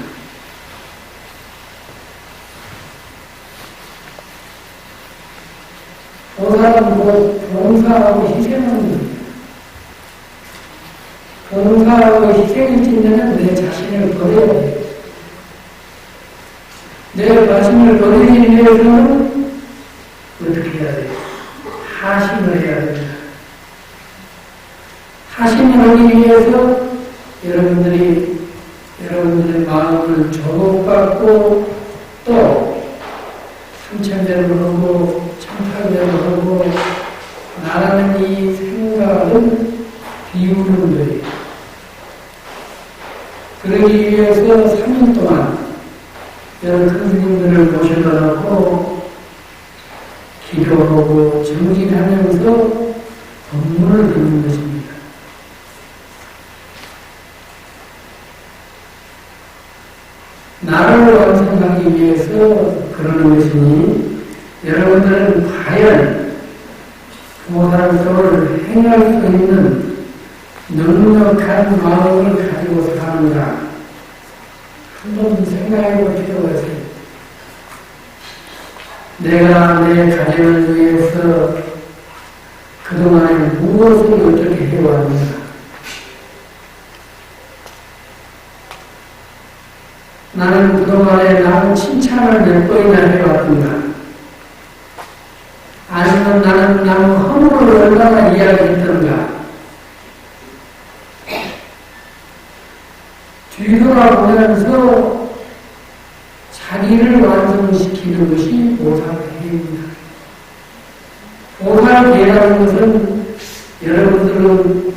보살은 곧 봉사하고 희생하는 겁니다. 봉사하고 희생을 짓는 내 자신을 버려야 돼요. 내 자신을 버리기 위해서는 어떻게 해야 돼요? 하심을 해야 됩니다. 하심을 하기 위해서 여러분들의 마음을 조급받고 또 삼천대로 하고 참탈대로 하고 나라는 이 생각을 비우는 거예요. 그러기 위해서 3년 동안 여러 선생님들을 모셔다 놓고 기도하고 정진하면서 법문을 듣는 것입니다. 나를 완성하기 위해서 그러는 것이니 여러분들은 과연 보살도를 행할 수 있는 넉넉한 마음을 가지고 사는가 한번 생각해 볼 필요가 있습니다. 내가 내 가정을 위해서 그동안에 무엇을 어떻게 해왔는가? 나는 그동안에 남 칭찬을 몇 번이나 해왔던가? 아니면 나는 남 허물을 얼마나 이야기했던가? 뒤돌아보면서 자기를 완성시키는 것이 보살계입니다. 보살계라는 것은 여러분들은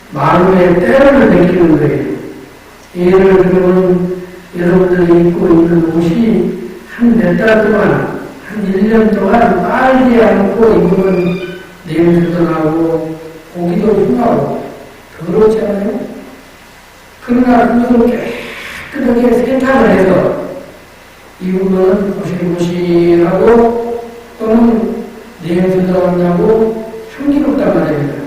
마음의 때를 느끼는 거예요. 예를 들면 여러분들이 입고 있는 옷이 한 몇 달 동안, 한 1년 동안 빨지 않고 입으면 냄새도 나고 고기도 흉하고 더럽지 않아요? 그러나 그것을 그렇게 세탁을 해서 이 부분은 고실고실하고 또는 냄새도 안 나고 향기롭단 말입니다.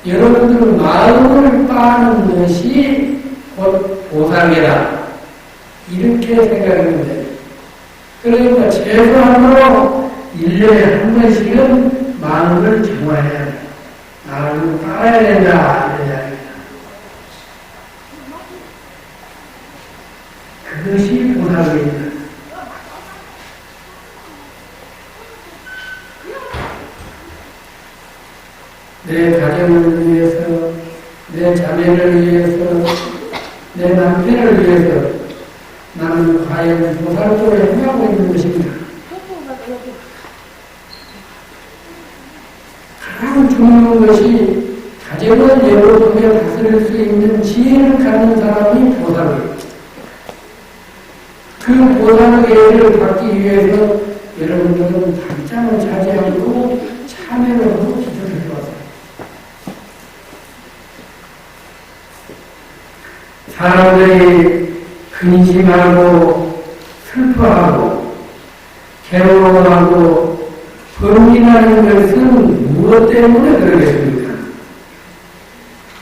여러분들 마음을 빠는 것이 곧 보상이다. 이렇게 생각하면 돼요. 그러니까 최소한으로 1년에 한 번씩은 마음을 정화해야 돼. 마음을 빨아야 된다. 이런 이야기입니다. 그것이 보상입니다. 내 가정을 위해서, 내 자매를 위해서, 내 남편을 위해서 나는 과연 보살도를 행하고 있는 것입니다. 가장 중요한 것이 가정을 예로부터 다스릴 수 있는 지혜를 갖는 사람이 보살입니다. 그 보살의 예를 받기 위해서 여러분들은 당장을 자지 않고 참여를 하고 기도를 해왔어요. 사람들이 근심하고 슬퍼하고 괴로워하고 번민하는 것은 무엇 때문에 그러겠습니까?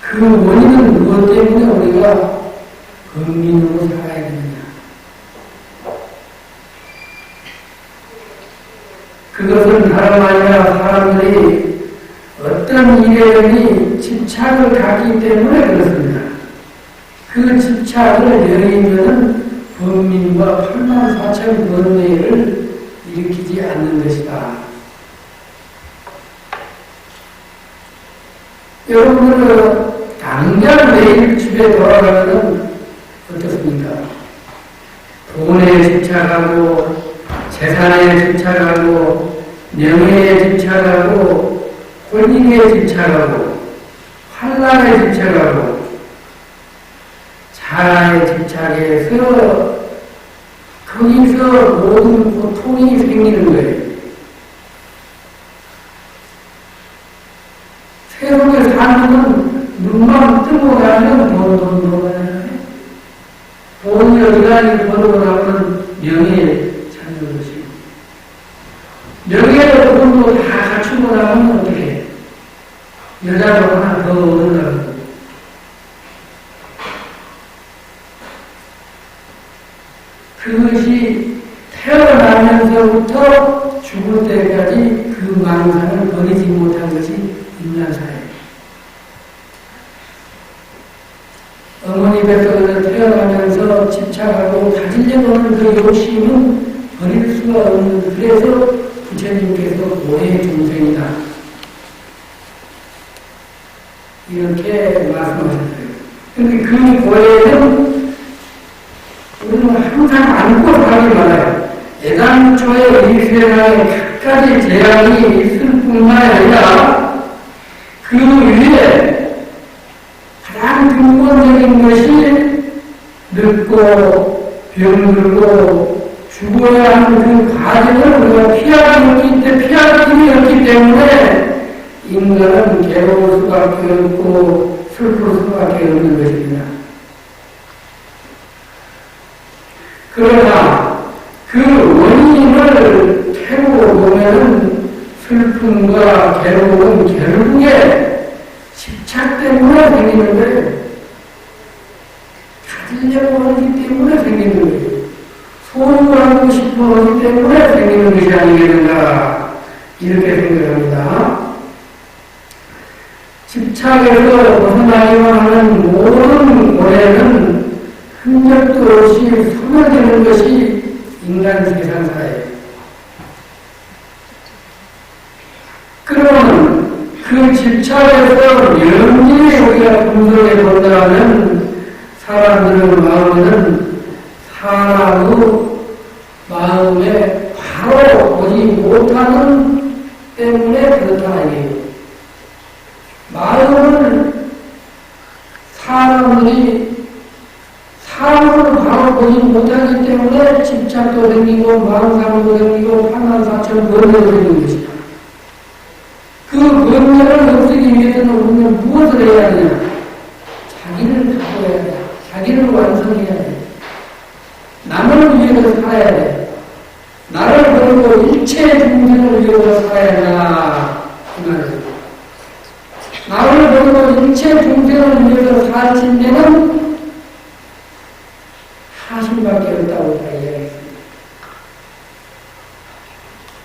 그 원인은 무엇 때문에 우리가 번민으로 살아야 되느냐? 그것은 다름 아니라 사람들이 어떤 일에 집착을 갖기 때문에 그렇습니다. 그 집착을 여의면은 번민과 84,000 번뇌를 일으키지 않는 것이다. 여러분들은 당장 내일 집에 돌아가면 어떻습니까? 돈에 집착하고 재산에 집착하고 명예에 집착하고 권위에 집착하고 환란에 집착하고 자아에 집착해서 거기서 모든 고통이 생기는 거예요. 세상에 사는 눈만 뜨고 나면 돈 가요. 돈이 어디가 벌고 나면 명예 찾는 것이고 명예도 돈도 다 갖추고 나면 어떻게 해요? 여자도 하나 더 얻으려고 그것이 태어나면서부터 죽을 때까지 그 망상을 버리지 못한 것이 인간사예요. 어머니 뱃속에서 태어나면서 집착하고 가지려고 하는 그 욕심은 버릴 수가 없는, 그래서 부처님께서 고해 중생이다 이렇게 말씀하셨어요. 근데 그 고해는 우리는 항상 안고 살기 말아요. 애당초에 이 세상에 각가지 재앙이 있을 뿐만 아니라 그 위에 가장 근본적인 것이 늙고 병들고 죽어야 하는 그 과정을 우리가 피하기 힘이 없기 때문에 인간은 괴로울 수밖에 없고 슬플 수밖에 없는 것입니다. 그러나 그 원인을 캐고 보면은 슬픔과 괴로움은 결국에 집착 때문에 생기는 거예요. 가지려고 하기 때문에 생기는 거예요. 소유하고 싶어 하기 때문에 생기는 것이 아니겠는가 이렇게 생각합니다. 집착에서 벗어나기만 하는 모든 고뇌는 흔적도 없이 소멸되는 것이 인간 세상사예요. 그러면 그 집착에서 영원히 우리가 분석해 본다면 사람들의 마음에는 사람의 마음에 바로 오지 못하는 때문에 그렇다 아니에요. 마음을 사람을 바로 보지 못하기 때문에 집착도 생기고 망상도 생기고 판단사처럼 번뇌도 생기는 것이다. 그 번뇌를 없애기 위해서는 우리는 무엇을 해야 하느냐? 자기를 바꿔야 한다. 자기를 완성해야 돼. 남을 위해서 살아야 돼. 나를 버리고 일체 중생을 위해서 살아야 한다. 그 말이에요. 나를 버리고 일체 중생을 위해서 살진 데는 하심밖에 없다고 이야기했습니다.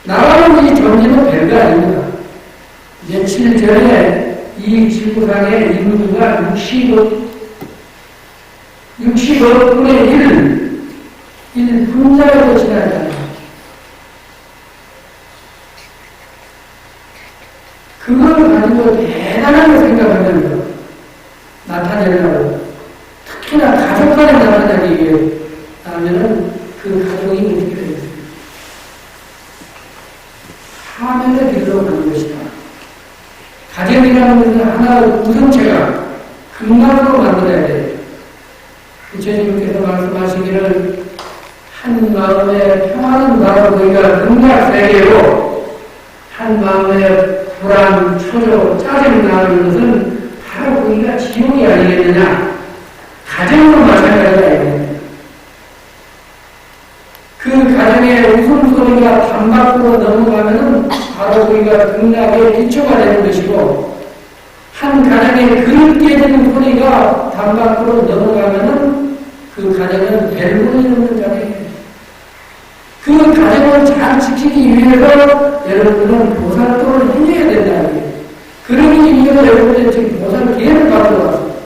나라는 이 존재는 별거 아닙니다. 며칠 전에 이 지구상의 인구가 60억분의 1 분자로 지나잖아요. 그걸 가지고 대단하게 생각하는 거 나타내려고 특히나 가족 간에 나타나기 위해 하면은 그 가족이 어떻게 되겠습니까? 화면을 길러 가는 것이다. 가정이라는 것은 하나의 구성체가 극락으로 만들어야 돼요. 부처님께서 말씀하시기를 한 마음에 평안은 바로 거기가 극락세계로 한 마음에 불안, 초조, 짜증 나는 것은 바로 거기가 지옥이 아니겠느냐. 가정도 마찬가지다. 그 가정의 웃음소리가 담 밖으로 넘어가면은 바로 거기가 극락의 기초가 되는 것이고, 한 가정에 그릇 깨지는 소리가 담 밖으로 넘어가면은 그 가정은 벨문이 없는 가정이에요. 그 가정을 잘 지키기 위해서 여러분은 보살도를 행해야 된다는 거예요. 그러기 위해서 여러분은 지금 보살 기회를 받으러 왔습니다.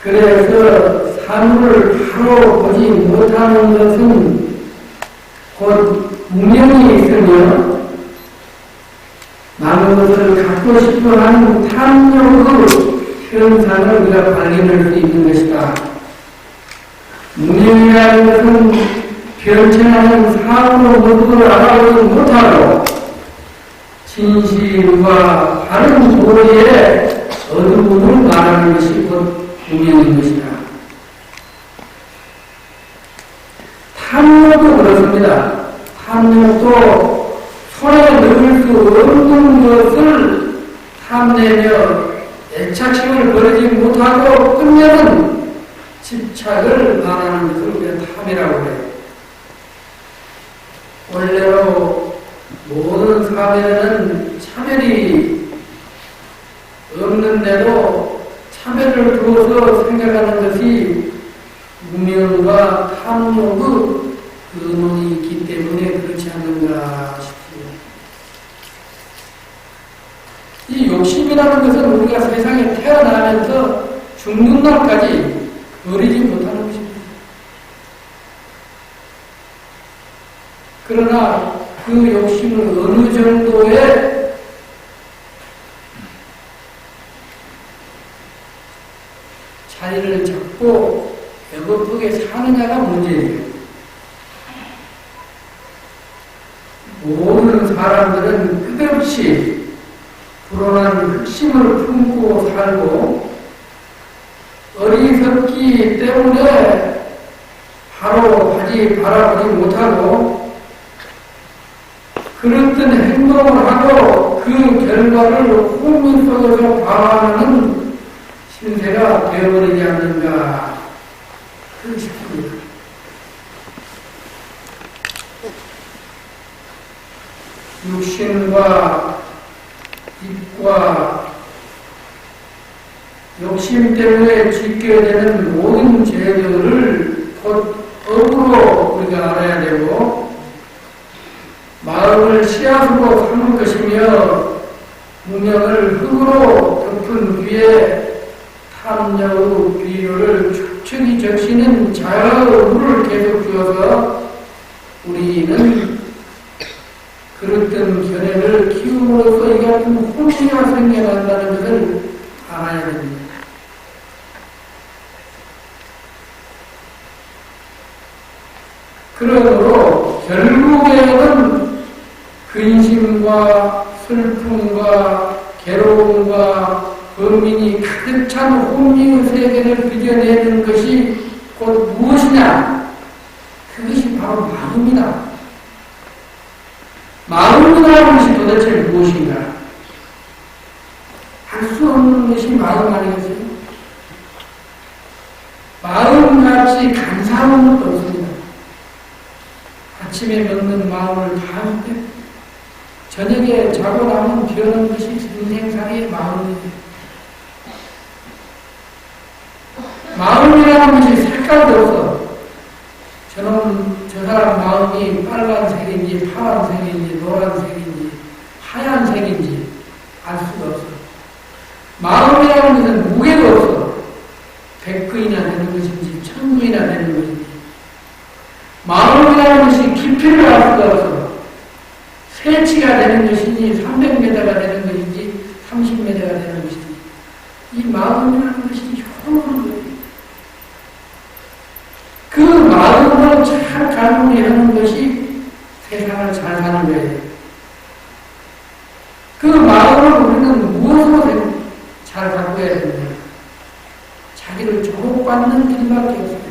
그래서 사물을 바로 보지 못하는 것은 곧 무명이 있으며 많은 것을 갖고 싶어하는 탐욕의 현상을 우리가 발견할 수 있는 것이다. 무명이라는 것은 변천하는 사물로 모두를 알아보지 못하고 진실과 바른 도리의 어두움을 말하는 것이 곧 무명인 것이다. 탐욕도 그렇습니다. 탐욕도 손에 넣을 수 없는 것을 탐내며 애착심을 버리지 못하고 끝내는 집착을 말하는 것을 우리가 탐이라고 해요. 원래로 모든 사회에는 차별이 없는데도 차별을 두어서 생각하는 것이 무명과 탐욕의 근원이 있기 때문에 그렇지 않는가 싶습니다. 이 욕심이라는 것은 우리가 세상에 태어나면서 죽는 날까지 버리지 못하는 것입니다. 그러나 그 욕심을 어느 정도의 자리를 잡고 배고프게 사느냐가 문제예요. 모든 사람들은 끝없이 불온한 흑심을 품고 살고 어리석기 때문에 바로 바라보지 못하고 그렇던 행동을 하고 그 결과를 혼미 속에서 방황하는 신세가 되어버리지 않는가 그렇게 싶습니다. 육신과 입과 욕심 때문에 짓게 되는 모든 죄들을 곧 업으로 우리가 알아야 되고 마음을 씨앗으로 삼는 것이며 무명을 흙으로 덮은 뒤에 탐욕의 비료를 축축이 적시는 자연의 물을 계속 주어서 우리는 그릇된 견해를 키움으로써 이 같은 혼미가 생겨난다는 것을 알아야 됩니다. 그러므로 결국에는 근심과 슬픔과 괴로움과 범민이 가득 찬 혼미의 세계를 빚어내는 것이 곧 무엇이냐? 그것이 바로 마음이다. 마음이라는 것이 도대체 무엇인가? 알 수 없는 것이 마음 아니겠어요? 마음같이 감사한 것도 없습니다. 아침에 먹는 마음을 다 먹고 저녁에 자고 나면 비오는 것이 인생살이의 마음이에요. 마음이라는 것이 색깔도 없어. 저 사람 마음이 빨간색인지 파란색인지 노란색인지 하얀색인지 알 수가 없어. 마음이라는 것은 무게가 없어. 100근이나 되는 것인지 1000근이나 되는 것인지 마음이라는 것이 깊이를 알 수가 없어. 세치가 되는 것인지 300m가 되는 것인지 30m가 되는 것인지 이 마음이라는 것이 효능한 거예요. 그 마음으로 잘 가무리하는 것이 세상을 잘 사는 거예요. 그 마음을 우리는 무엇으로 잘 바꿔야 됩니다. 자기를 조목받는 길밖에 없어요.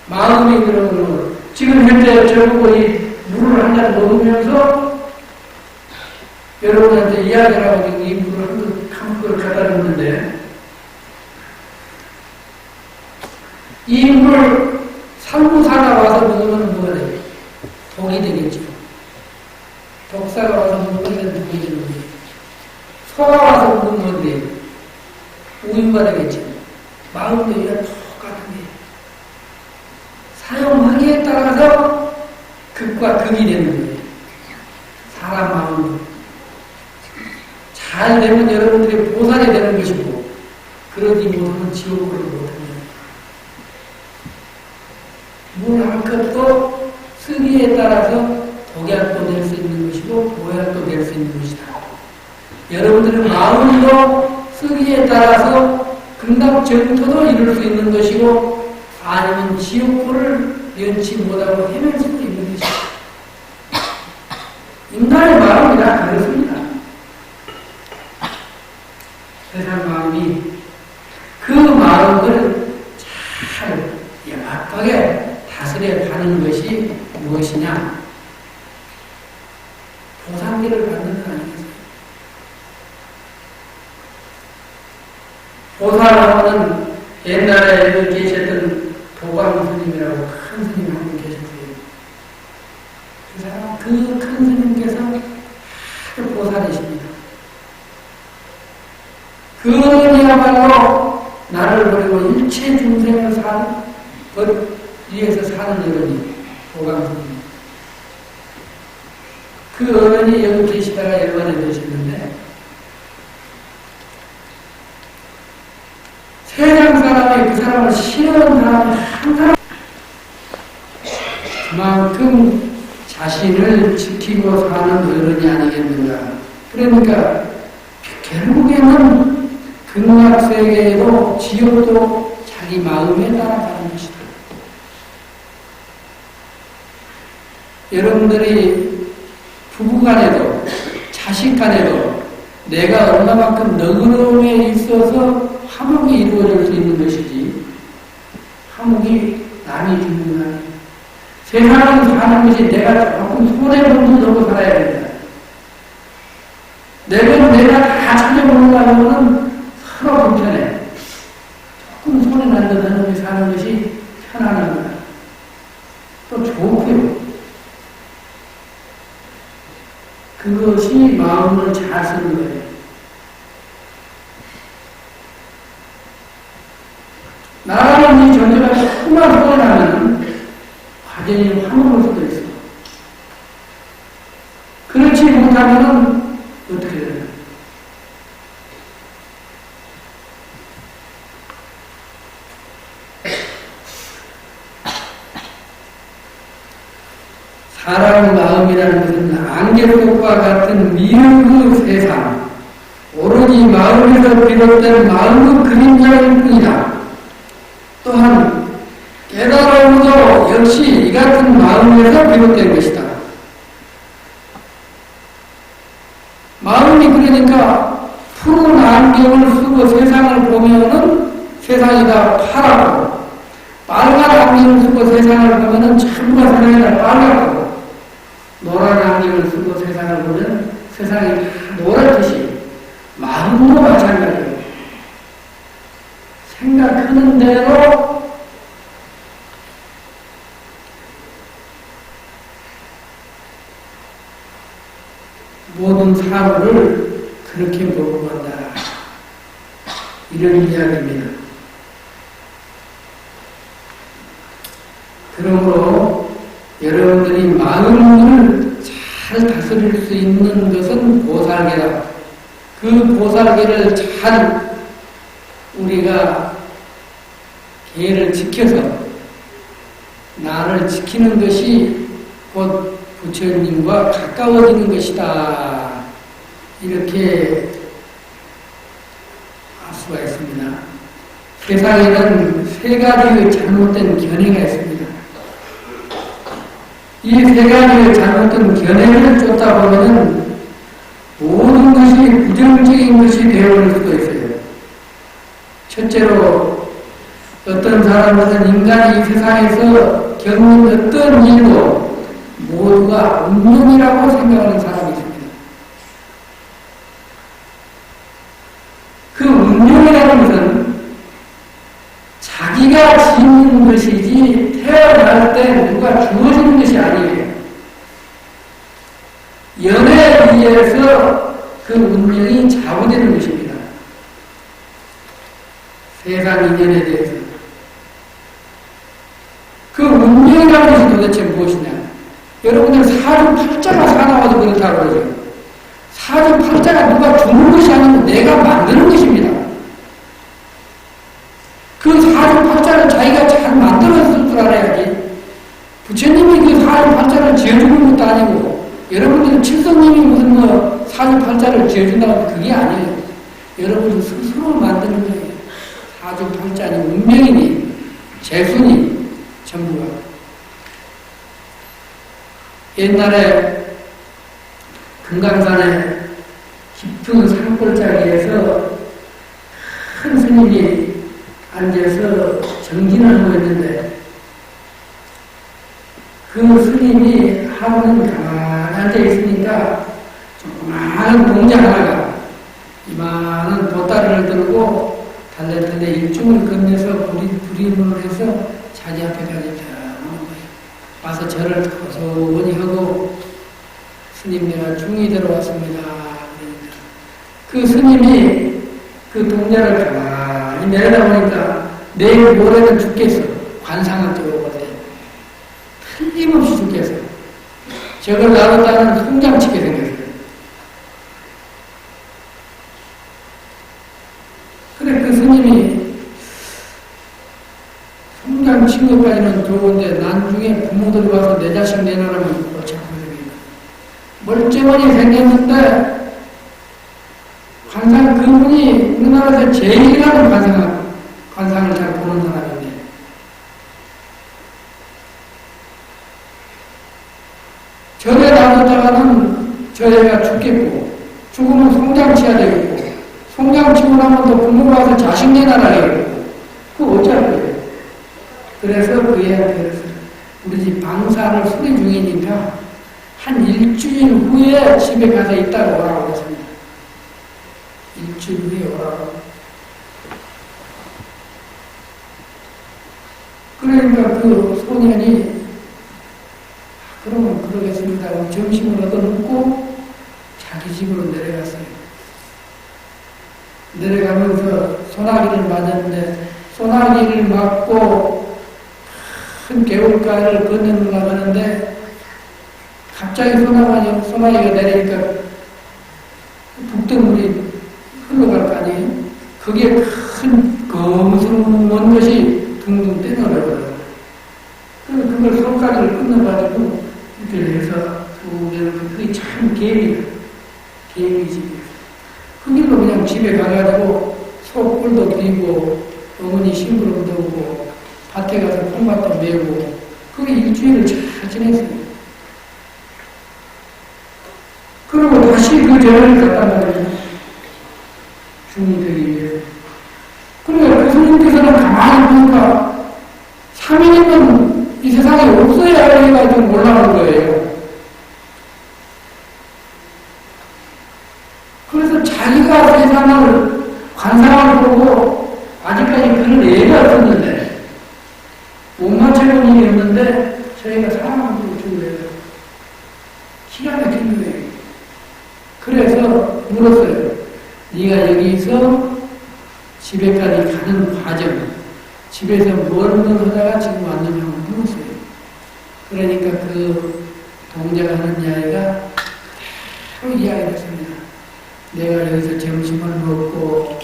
마음이 그러므로 지금 현재 저보고 이 물을 한 잔 먹으면서 여러분한테 이야기를 하고 이 물을 한 그릇 갖다 줬는데 이 물을 산부사가 와서 먹으면 뭐가 돼요? 독이 되겠죠. 독사가 와서 먹으면 독이 되는 거예요. 소가 와서 먹으면 뭔데? 우유가 되겠죠. 마음도 이런 똑같은 게 사용하기에 따라서 극과 극이 되는 거예요. 사람 마음도 잘 되면 여러분들이 보살이 되는 것이고 그러지 못하면 지옥으로 못합니다. 물 한 컵도 쓰기에 따라서 독약도 될 수 있는 것이고 보약도 될 수 있는 것이다. 여러분들의 마음도 쓰기에 따라서 금방 정토도 이룰 수 있는 것이고 아니면 지옥불을 면치 못하고 헤맬 수도 있는 것이다. 인간의 마음이 다 그렇습니다. 세상 마음이 그 마음을 잘 약하게 다스려 가는 것이 무엇이냐? 보상기를 받는 거 아니겠어요? 보살하고는 옛날에 여기 계셨던 도광 스님이라고 큰 스님 한 분 계셨어요. 그 사람, 그 큰 스님께서 아주 보살이십니다. 그분이야말로 나를 버리고 일체 중생을 사는 것 위에서 사는 어른이 도광 스님. 그 어른이 여기 계시다가 열반에 되셨는데 세상 사람이 그 사람을 싫어하는 사람이 항상 그만큼 자신을 지키고 사는 어른이 아니겠는가. 그러니까 결국에는 극락세계에도 지옥도 자기 마음에 따라가는 것이다. 여러분들이 부부간에도 자식간에도 내가 얼마만큼 너그러움에 있어서 화목이 이루어질 수 있는 것이지 화목이 남이 주는 거 아니에요. 세상을 사는 것이 내가 조금 손해보는 정도 살아야 된다. 내가 다 찾아보는 거 하면은 서로 불편해. 조금 손해 난다는 놈이 사는 것이 편안한 거다. 또 좋고요. 그것이 마음을 잘 쓰는 거예요. 나라는 이 존재가 조금만 손해 나면 화전이 화목을 수도 있어. 그렇지 못하면 어떻게 되나? 사람 마음이라는 것은 안개꽃과 같은 미륵의 세상, 오로지 마음에서 비롯된 마음의 그림자일 뿐이다. 또한 깨달음도 역시 이 같은 마음에서 비롯된 것이다. 마음이 그러니까 푸른 안경을 쓰고 세상을 보면은 세상이 다 파랗고 빨간 안경을 쓰고 세상을 보면은 전부가 세상이 다 빨갛고, 노란 안경을 쓰고 세상을 보면 세상이 다 노랗듯이 마음도 마찬가지예요. 생각하는 대로 모든 사물을 그렇게 보고 간다. 이런 이야기입니다. 그러므로 여러분들이 마음을 잘 다스릴 수 있는 것은 보살계다. 그 보살계를 잘 우리가 계를 지켜서 나를 지키는 것이 곧 부처님과 가까워지는 것이다. 이렇게 알 수가 있습니다. 세상에는 세 가지의 잘못된 견해가 있습니다. 이 세 가지의 잘못된 견해를 쫓다 보면 모든 것이 부정적인 것이 되어버릴 수도 있어요. 첫째로 어떤 사람들은 인간이 이 세상에서 겪는 어떤 일도 모두가 운명이라고 생각하는 사람이 있습니다. 그 운명이라는 것은 자기가 짓는 것이지 태어날 때 누가 주어지는 것이 아니에요. 연애에 의해서 그 운명이 좌우되는 것입니다. 세상 인연에 대해서. 그 운명이라는 것이 도대체 무엇이냐? 여러분들 사주팔자가 사나워서 그렇다고 그러죠. 사주팔자가 누가 주는 것이 아니고 내가 만드는 것입니다. 그 사주팔자를 자기가 잘 만들었을 줄 알아야지. 부처님이 그 사주팔자를 지어주는 것도 아니고 여러분들 칠성님이 무슨 뭐 사주팔자를 지어준다고 그게 아니에요. 여러분들 스스로 만드는 거예요. 사주팔자니 운명이니 재수니 전부가. 옛날에 금강산에 깊은 산골짜기에서 큰 스님이 앉아서 정진을 하고 있는데 그 스님이 하루는 가만히 앉아 있으니까 조그마한 동자 하나가 이만한 보따리를 들고 달래달래 일중을 건네서 부림을 해서 자기 앞에 가겠다 하는 거예요. 와서 절을 고소히 하고 스님 내가 중이 들어왔습니다. 그러니까 그 스님이 그 동자를 가만히 내려다보니까 내일 모레는 죽겠어. 관상을 들어볼 때 틀림없이 죽겠어. 저걸 나눴다는 송장치게 생겼어요. 그래 그 스님이 송장 친 것까지는 좋은데 나중에 부모들이 와서 내 자식 내놔라면 골치 아프습니다. 멀쩡하게 생겼는데 관상 그분이 우리나라에서 제일이라는 관상을 잘 보는 사람인데 절에 놔뒀다가는 저 애가 죽겠고 죽으면 송장 치야 되겠고 송장 치고 나면 또 부모가 와서 자식 내놔라 해야겠고 그거 어찌할 거예요. 그래서 그 애한테 우리 집 방사를 수리 중이니까 한 일주일 후에 집에 가서 있다가 오라고 했습니다. 일주일 후에 오라고. 그러니까 그 소년이 그러면 그러겠습니다. 점심을 얻어먹고 자기 집으로 내려갔어요. 내려가면서 소나기를 맞았는데 소나기를 맞고 큰 개울가를 건너려고 하는데 갑자기 소나기가 내리니까 북등물이 흘러갈 거 아니에요? 그게 큰 검스러운 것이 둥둥 떼어내버려요. 그걸 손가락을 끊어가지고 이렇게 해서 그게 참 개미집이에요. 그 길로 그냥 집에 가가지고 소꿀도 드리고 어머니 심부름도 오고 밭에 가서 콩밭도 메고 그게 일주일을 잘 지냈어요. 그리고 다시 그 절을 갖다 말이에요. 중이 되기 위해서. 그러니까 그 스님께서는 가만히 보니까 3인이면 이 세상에 없어야 할 얘기가 좀 올라오는 거예요. 그래서 자기가 세상을 관상을 보고 아직까지 그런 예가 없었는데 못 맞춰본 일이 없는데 저희가 사람을 준 거예요. 기가 막힌 거예요. 그래서 물었어요. 네가 여기서 집에까지 가는 과정, 집에서 뭘 하다가 지금 왔느냐고 물었어요. 그러니까 그 동작하는 이야기가 그대로 이야기했습니다. 내가 여기서 점심을 먹고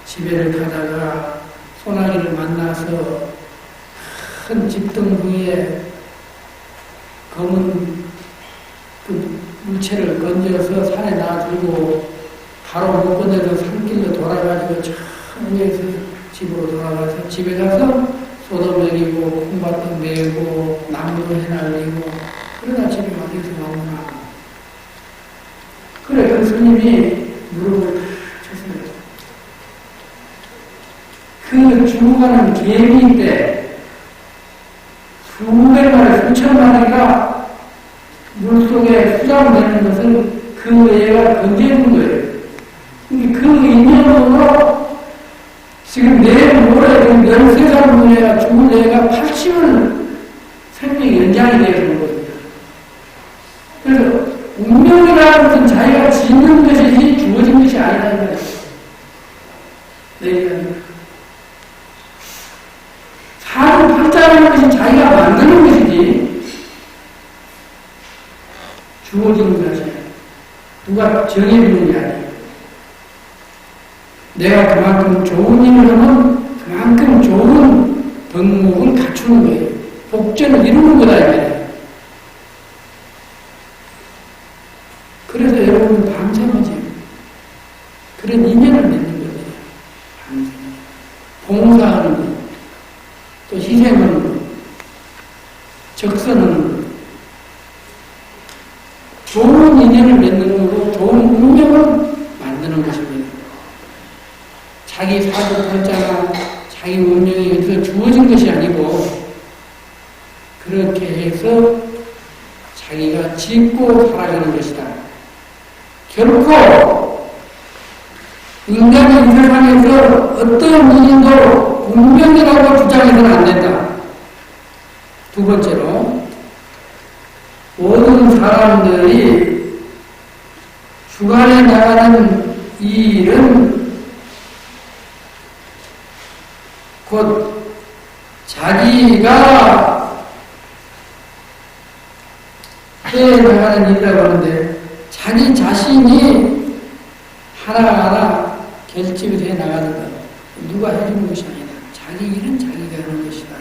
집에를 가다가 소나기를 만나서 큰 집등부에 검은 그 물체를 건져서 산에 놔두고 바로 못 건너서 산길로 돌아가지고 저 위에서 집으로 돌아가서 집에 가서 소도 먹이고 콩밭도 메고 나무도 해날리고 그러다 집에 어디서 나오나. 그래 그 스님이 무릎을 쳤습니다. 그 죽어가는 개미인데 수백 마리 수천 마리가 물속에 수장되는 것을 그 애가 건져준 거예요. 근데 그 인연으로 지금 내일 모레 13살 문제가 죽은 애가 80을 생명이 연장이 되는 거거든요. 그래서 운명이라는 것은 자기가 짓는 것이지 주어진 것이 아니라는 거예요. 내일 사람 팔자라는 것이 자기가 만드는 것이지 주어지는 것이 아니에요. 누가 정해주는 게 아니에요. 내가 그만큼 좋은 일을 하면 그만큼 좋은 덕목을 갖추는 거예요. 복전을 이루는 거다, 이거예요. 그래서 여러분은 방생하지. 그런 인연을 맺는 거예요. 방생. 봉사하는 것, 또 희생하는 것, 적선하는 것. 좋은 인연을 맺는 거고 좋은 운명을 만드는 것입니다. 자기 사주팔자가 자기 운명이 어디서 주어진 것이 아니고 그렇게 해서 자기가 짓고 살아가는 것이다. 결코 인간이 이 세상에서 어떤 일도 운명이라고 주장해서는 안 된다. 두 번째로 모든 사람들이 주간에 나가는 이 일은 곧 자기가 해나가는 일이라고 하는데 자기 자신이 하나하나 결집을 해나가는 것. 누가 해주는 것이 아니다. 자기 일은 자기가 하는 것이다.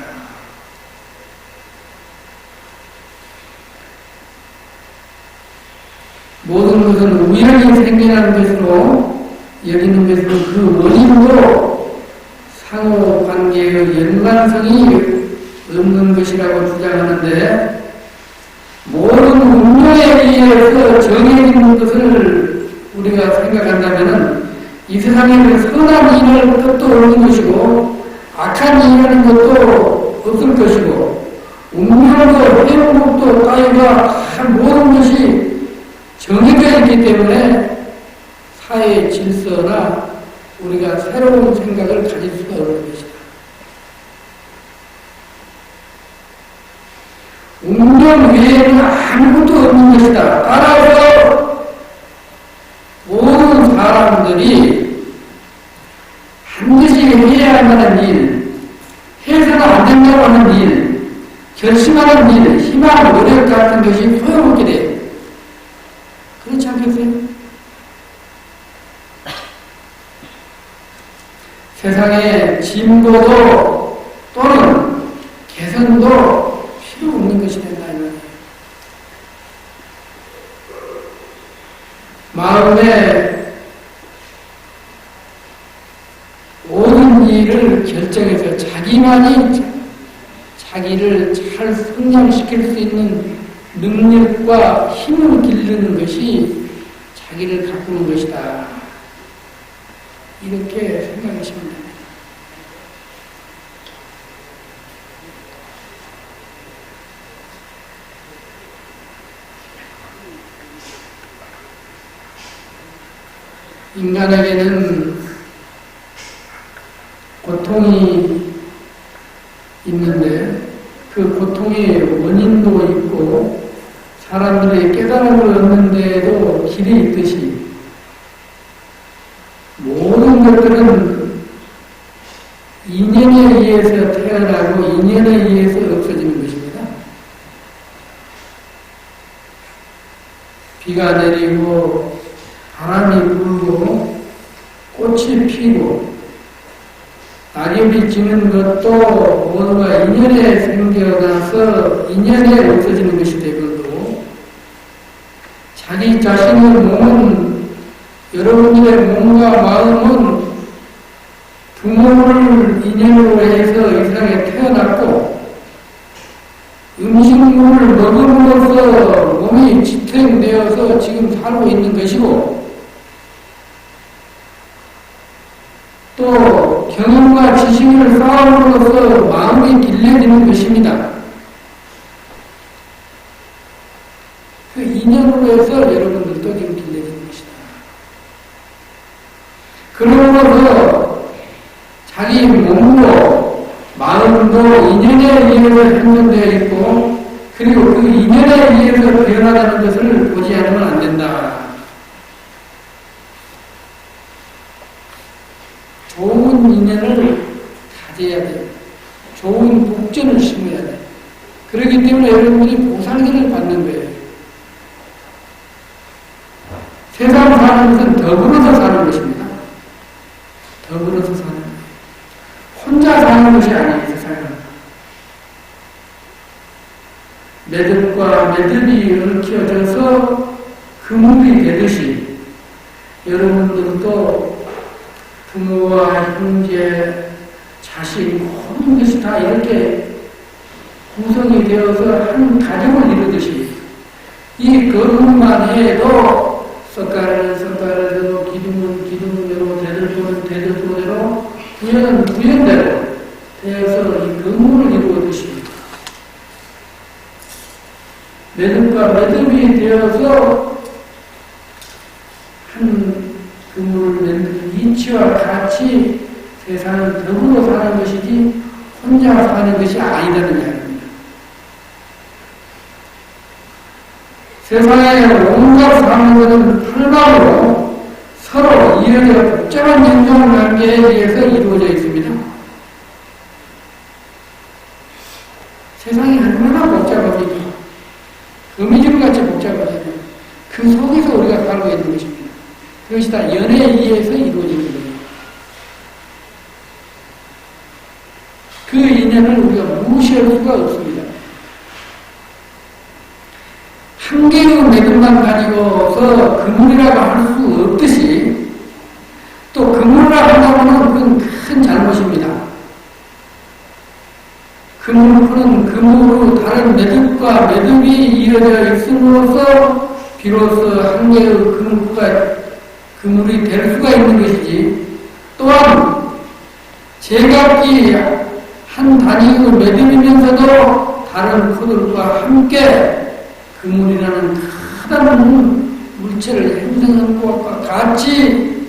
모든 것은 우연히 생겨나는 것으로 여기는 것으로 그 원인도 상호관계의 연관성이 없는 것이라고 주장하는데 모든 운명에 의해서 정해지는 것을 우리가 생각한다면 이 세상에 선한 일을 것도 없는 것이고 악한 일이라는 것도 없을 것이고 운명도 행복도 따위가 모든 것이 정해져 있기 때문에 사회의 질서나 우리가 새로운 생각을 가질 수가 없는 것이다. 운명 외에는 아무것도 없는 것이다. 따라서 모든 사람들이 반드시 해야만 하는 일, 해서는 안 된다고 하는 일, 결심하는 일, 희망, 노력 같은 것이 소용없게 돼요. 그렇지 않겠어요? 세상에 진보도 또는 개선도 필요 없는 것이 된다 이 말이에요. 마음에 모든 일을 결정해서 자기만이 자기를 잘 성장시킬 수 있는 능력과 힘을 기르는 것이 자기를 가꾸는 것이다. 이렇게 생각하시면 됩니다. 인간에게는 고통이 있는데 그 고통의 원인도 있고 사람들의 깨달음을 얻는 데에도 길이 있듯이 모든 것들은 인연에 의해서 태어나고 인연에 의해서 없어지는 것입니다. 비가 내리고 바람이 불고 꽃이 피고 낙엽이 지는 것도 모두가 인연에 생겨나서 인연에 없어지는 것이 되거든요. 자기 자신의 몸은 여러분들의 몸과 마음은 부모를 인연으로 해서 이 세상에 태어났고 음식물을 먹음으로써 몸이 지탱되어서 지금 살고 있는 것이고 또 경험과 지식을 쌓음으로써 마음이 길러지는 것입니다. 그 인연으로 해서 여러분들도 지금 길러지는 것이다. 그러므로서 자기 몸도 마음도 인연에 의해서 형성되어 있고 그리고 그 인연에 의해서 변화하는 것을 보지 않으면 안 된다. 좋은 인연을 가져야 돼요. 좋은 복전을 심어야 돼요. 그렇기 때문에 여러분들이 보살기를 받는 거예요. 세상 사는 것은 더불어서 사는 것입니다. 더불어서 사는 거예요. 혼자 사는 것이 아니에요, 세상은. 매듭과 매듭이 얽혀져서 그물이 되듯이 여러분들도 부모와 형제, 자식, 모든 것이 다 이렇게 구성이 되어서 한 가정을 이루듯이 이 거룩만 해도 석가래는 석가래대로, 기둥은 기둥대로, 대들보는 대들보대로, 부연은 부연대로 되어서 이 건물을 이루었듯이 매듭과 매듭이 되어서 한 그물을 만든 이치와 같이 세상을 더불어 사는 것이지 혼자 사는 것이 아니라는 이야기입니다. 세상에 온갖 사는 것은 팔방으로 서로 이어져 복잡한 연관관계에 의해서 이루어져 있습니다. 세상이 얼마나 복잡합니까? 거미줄같이 복잡하잖아요. 그 속에서 우리가 살고 있는 것입니다. 그것이 다 연애에 의해서 이루어지는 거예요. 그 인연을 우리가 무시할 수가 없습니다. 한 개의 매듭만 가지고서 그물이라고 할 수 없듯이 또 그물이라고 한다면 그건 큰 잘못입니다. 그물은 그물로 다른 매듭과 매듭이 이어져 있음으로써 비로소 한 개의 그물이 될 수가 있는 것이지 또한 제각기 한 단위의 매듭이면서도 다른 코들과 함께 그물이라는 크다란 물체를 형성하는 것과 같이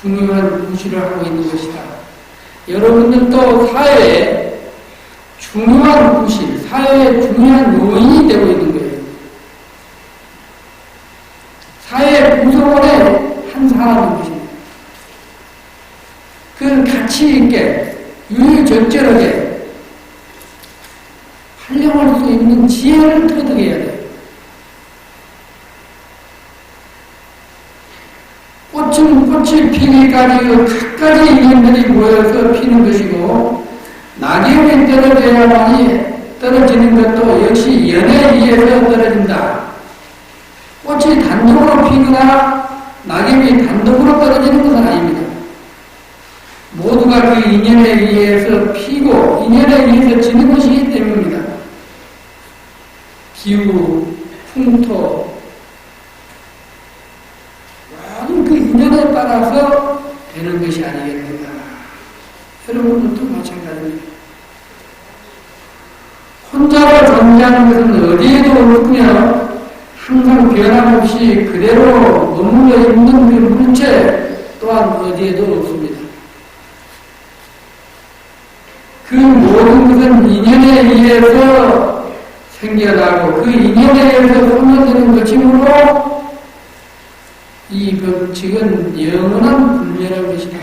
중요한 부시를 하고 있는 것이다. 여러분들도 사회에 중요한 부시, 사회의 중요한 요인이 되고 있는 거예요. 사회 구성원의 한 사람인 것입니다. 그걸 가치 있게, 유유절절하게 활용할 수 있는 지혜를 터득해야 돼요. 꽃은 꽃이 피기까지 각가지 인연들이 모여서 피는 것이고 낙엽이 떨어져야만이 떨어지는 것도 역시 연에 의해서 떨어진다. 꽃이 단독으로 피거나 낙엽이 단독으로 떨어지는 것은 아닙니다. 모두가 그 인연에 의해서 피고 인연에 의해서 지는 것이기 때문입니다. 기후, 풍토, 모든 그 인연에 따라서 되는 것이 아니겠는가. 여러분들도 마찬가지입니다. 혼자로 존재하는 것은 어디에도 없으며 항상 변함없이 그대로 머물러 있는 그 물체 또한 어디에도 없습니다. 그 모든 것은 인연에 의해서 생겨나고 그 인연에 의해서 소멸되는 것이므로 이 법칙은 영원한 불멸한 것이다.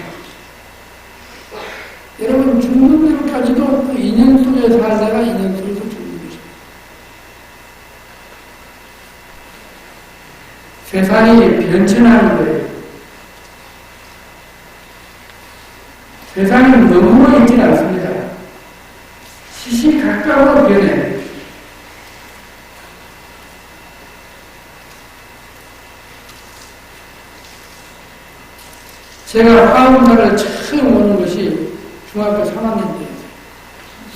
여러분 죽는 날까지도 그 인연 속에 살다가 인연 속에서 죽는 것입니다. 세상이 변천하는 거예요. 세상은 머물러 있지 않습니다. 시시각각으로 변해. 제가 화엄사를 처음 오는 것이 중학교 3학년 때였어요.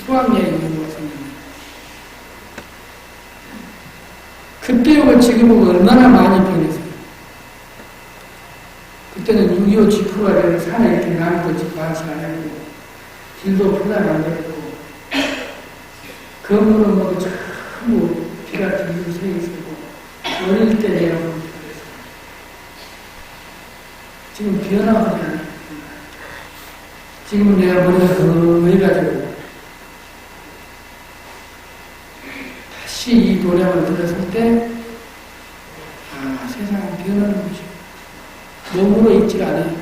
수학여행 있는 것 같습니다. 그때하고 지금은 얼마나 많이 변했어요. 그때는 6.25 직후가 되는 산에 이렇게 나무도 많지 않았고 길도 편하게 안 되고 건물은 뭐 전부 비가 들고 서 있었고 어릴 때 내가 보면 그랬어요. 지금 변화가 되는 지금은 내가 머리가 허해가지고 다시 이 노래를 들었을 때 세상은 변하는 것이고 몸으로 있질 않아요.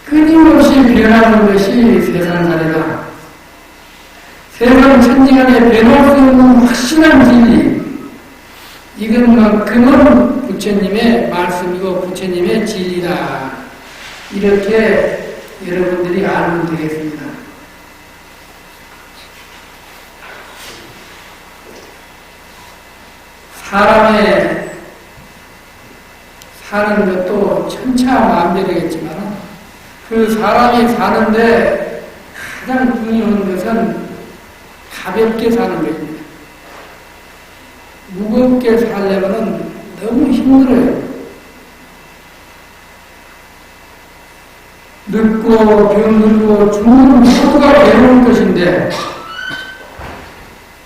끊임없이 변하는 것이 세상살이다. 세상 천지간에 변할 수 없는 확실한 진리, 이것만큼은 부처님의 말씀이고 부처님의 진리다. 이렇게 여러분들이 알면 되겠습니다. 사람의 사는 것도 천차만별이겠지만 그 사람이 사는데 가장 중요한 것은 가볍게 사는 것입니다. 무겁게 살려면 너무 힘들어요. 늙고 병들고 죽는 모두가 괴로운 것인데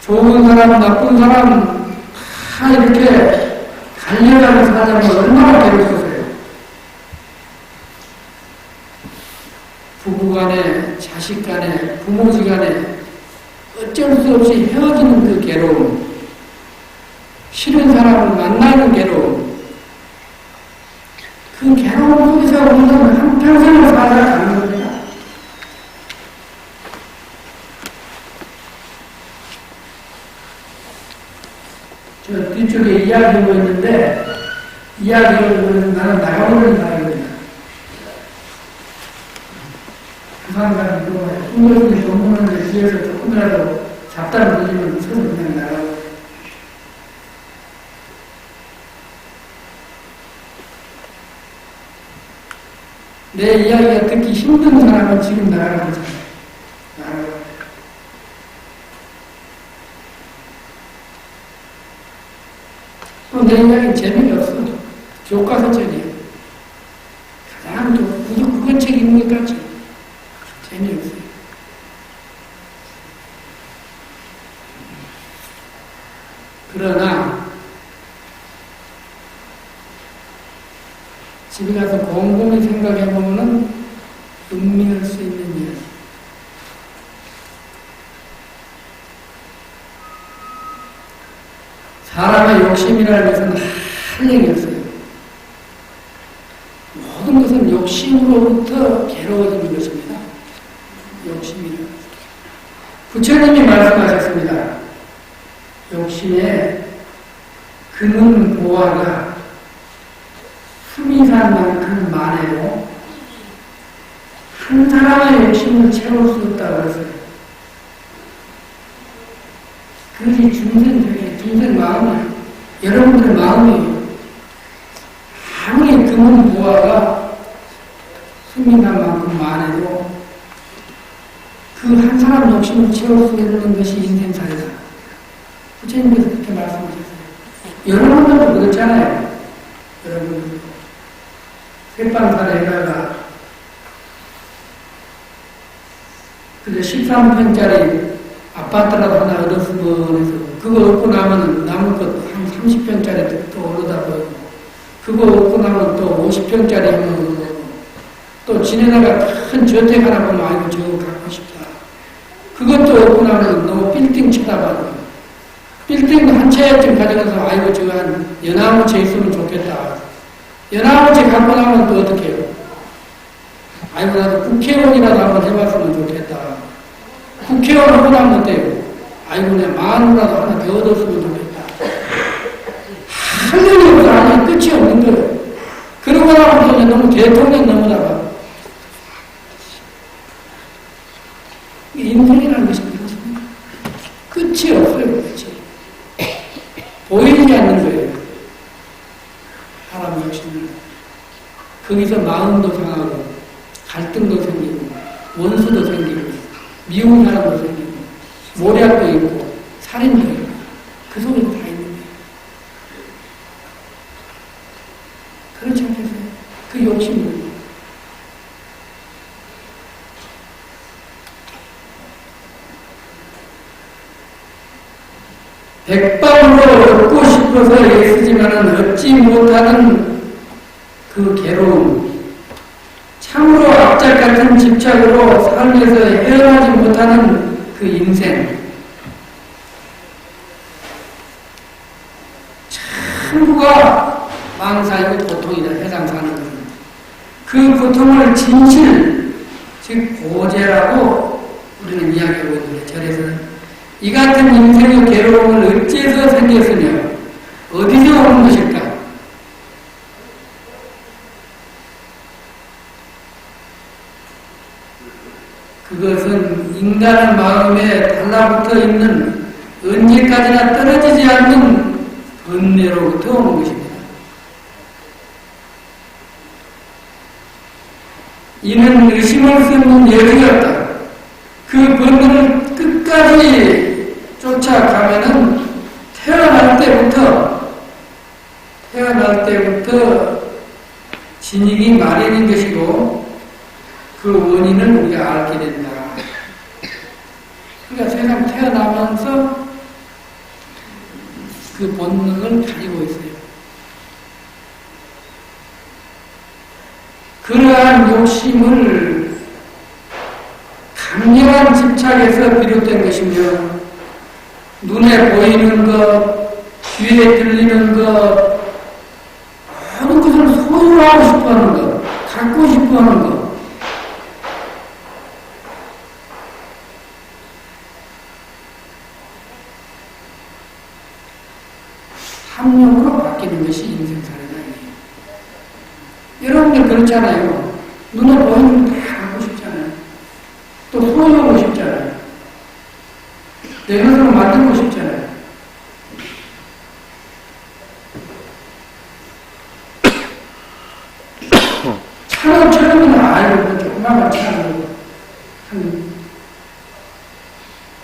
좋은 사람, 나쁜 사람 다 이렇게 달려가는 사람이 얼마나 괴롭겠어요. 부부간에, 자식간에, 부모지간에 어쩔 수 없이 헤어지는 그 괴로움, 싫은 사람을 만나는 괴로움, 그 괴로움 속에서 우리는 한평생을 살아가는 겁니다. 저 뒤쪽에 이야기하고 있는데 이야기를 나는 나가버리는 사람입니다. 그 사람들이 흥분이 전문하는데 뒤에서 조금이라도 잡다를 들리면 서로 그냥 나가고 내 이야기가 듣기 힘든 사람은 지금 나가는 거잖아요. 나가고 또 내 이야기는 재미가 없어. 교과서책이에요. 가장 그건 책입니까? 재미없어요. 그러나 집에 가서 곰곰이 생각해보면 음미할 수 있는 이야기. 사람의 욕심이라는 것은 할 얘기 없어요. 모든 것은 욕심으로부터 괴로워지는 것입니다. 욕심이라는 것은. 부처님이 말씀하셨습니다. 욕심의 근원 보화가 수미산 만큼 많아도 한 사람의 욕심을 채울 수 없다고 했어요. 그것이 중생 마음이에요. 여러분들의 마음이에요. 아무리 근원 보화가 수미산 만큼 많아도 그 한 사람 욕심을 채울 수 있는 것이 인생살이다. 부처님께서 그렇게 말씀하셨어요. 여러분들도 그렇잖아요. 여러분들도. 색방산에다가 그저 13편짜리 아파트라도 하나 얻었으면 해서 그거 얻고 나면 남은 것한 30평짜리 또 얻어다 보고 그거 얻고 나면 또 50평짜리 하면 또 지네나가 큰 저택 하나 보면 아이고 저거 갖고 싶다. 그것도 얻고 나면 너무 빌딩 쳐다봐도 빌딩 한 채쯤 가져가서 아이고 저거 한 연합 채 있으면 좋겠다. 연합 채 갖고 나면 또 어떻게 해요? 아이고 나도 국회의원이라도 한번 해봤으면 좋겠다. 국회의원 하고 나면 어때요? 아이고 내 마누라도 하나 더 얻었으면 좋겠다. 할 일이 없어. 아니 끝이 없는 거예요. 그러고 나면 이제 너무 대통령 넘어다가 인생이라는 것이 그렇습니다. 끝이 없어요. 끝이. 보이지 않는 거예요. 사람 욕심은. 거기서 마음도 상하고 갈등도 생기고 원수도 생기고 미운 사람도 생기고 모략도 있고 살인도 있고 그 속에 다 있는 거예요. 그렇지 않겠어요? 그 욕심은 백방으로 얻고 싶어서 애쓰지만은 얻지 못하는 그 괴로움, 참으로 악착 같은 집착으로 삶에서 헤어나지 못하는 그 인생, 참부가 망사이고 고통이다. 세상 사는 것은 그 고통을 진실, 즉 고제라고 우리는 이야기하고 있는데 절에서는 이 같은 인생의 괴로움을 어째서 생겼으며 어디서 오는 것일까? 그것은 인간의 마음에 달라붙어 있는 언제까지나 떨어지지 않는 번뇌로부터 오는 것입니다. 이는 의심할 수 없는 여지였다. 그 번뇌를 끝까지 쫓아가면은 태어날 때부터 진익이 마련인 것이고 그 원인을 우리가 알게 된다. 그러니까 세상 태어나면서 그 본능을 가지고 있어요. 그러한 욕심을 강렬한 집착에서 비롯된 것이며 눈에 보이는 것, 귀에 들리는 것, 모든 것을 소유하고 싶어하는 것, 갖고 싶어하는 것, 탐욕으로 바뀌는 것이 인생살이다. 여러분들 그렇잖아요. 눈에 보이는 거 다 갖고 싶잖아요. 또 소유하고 싶잖아요. 내 것으로 만들고 싶잖아요. 차는 처음에는 아이고 조그마한 차는 한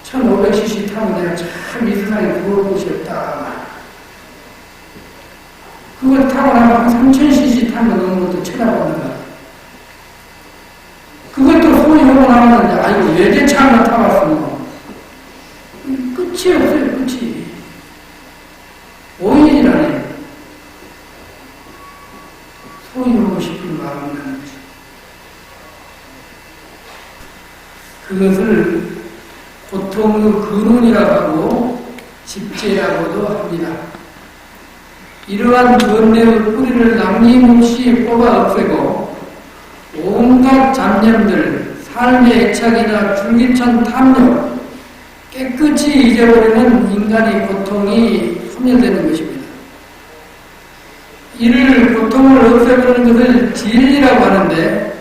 1500cc 타면 내가 참 이 세상에 부러울 곳이 없다. 그걸 타고 나면 한 3000cc 타면 너무 것도 쳐다보는 거야. 그것도 소유하고 나면 이제 아이고 외제차 한번 타봤으면 끝이 없어요. 끝이. 오일이라네. 소유하고 싶은 마음이 나는 거죠. 그것을 고통의 근원이라고 하고 집재라고도 합니다. 이러한 번뇌의 뿌리를 남김없이 뽑아 없애고 온갖 잡념들, 삶의 애착이나 줄기찬 탐욕 깨끗이 잊어버리는 인간의 고통이 소멸되는 것입니다. 이를 고통을 없애버리는 것을 진리라고 하는데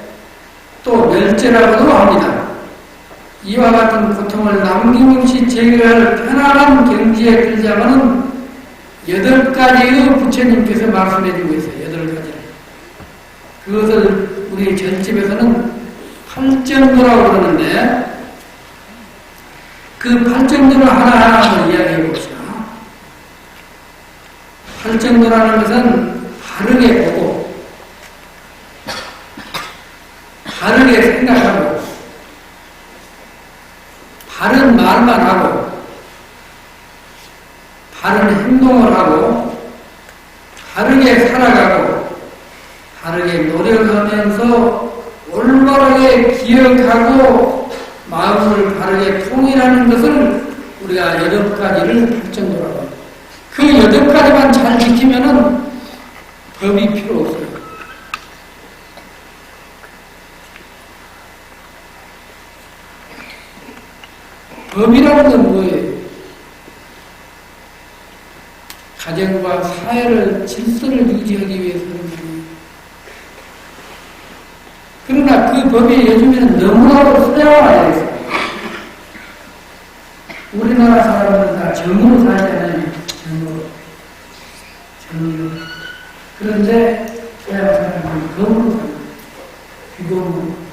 또 멸제라고도 합니다. 이와 같은 고통을 남김없이 제거할 편안한 경지에 들자마는 8가지의 부처님께서 말씀해주고 있어요. 8가지를. 그것을 우리 전집에서는 팔정도라고 그러는데 그 팔정도를 하나하나 한번 이야기해 봅시다. 팔정도라는 것은 바르게 보고 바르게 생각하고 바른 말만 하고 바른 행동을 하고 바르게 살아가고 바르게 노력하면서 올바르게 기억하고 마음을 바르게 통일하는 것을 우리가 8가지를 할 정도라고 합니다. 그 8가지만 잘 지키면은 법이 필요 없어요. 법이라는 건 뭐예요? 가정과 사회를 질서를 유지하기 위해서 하는 거예요. 그러나 그 법이 요즘에는 너무나도 서양화되어 있어요. 우리나라 사람들은 다 정으로 살잖아요. 정으로. 그런데 서양 사람들은 검으로 살아요. 비검으로.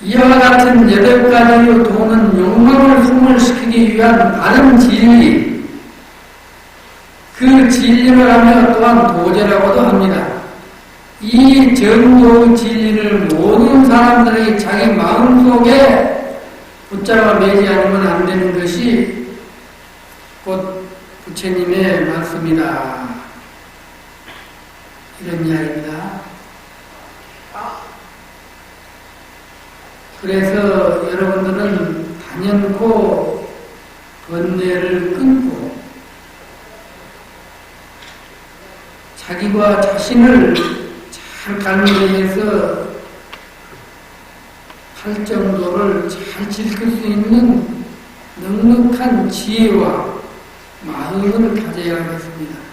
이와 같은 8가지로 도는 욕망을 소멸시키기 위한 바른 진리, 그 진리를 하며 또한 도제라고도 합니다. 이 정도 진리를 모든 사람들이 자기 마음속에 붙잡아 매지 않으면 안 되는 것이 곧 부처님의 말씀이다. 이런 이야기입니다. 그래서 여러분들은 단연코 번뇌를 끊고 자기와 자신을 잘 관리해서 할 정도를 잘 지킬 수 있는 넉넉한 지혜와 마음을 가져야 하겠습니다.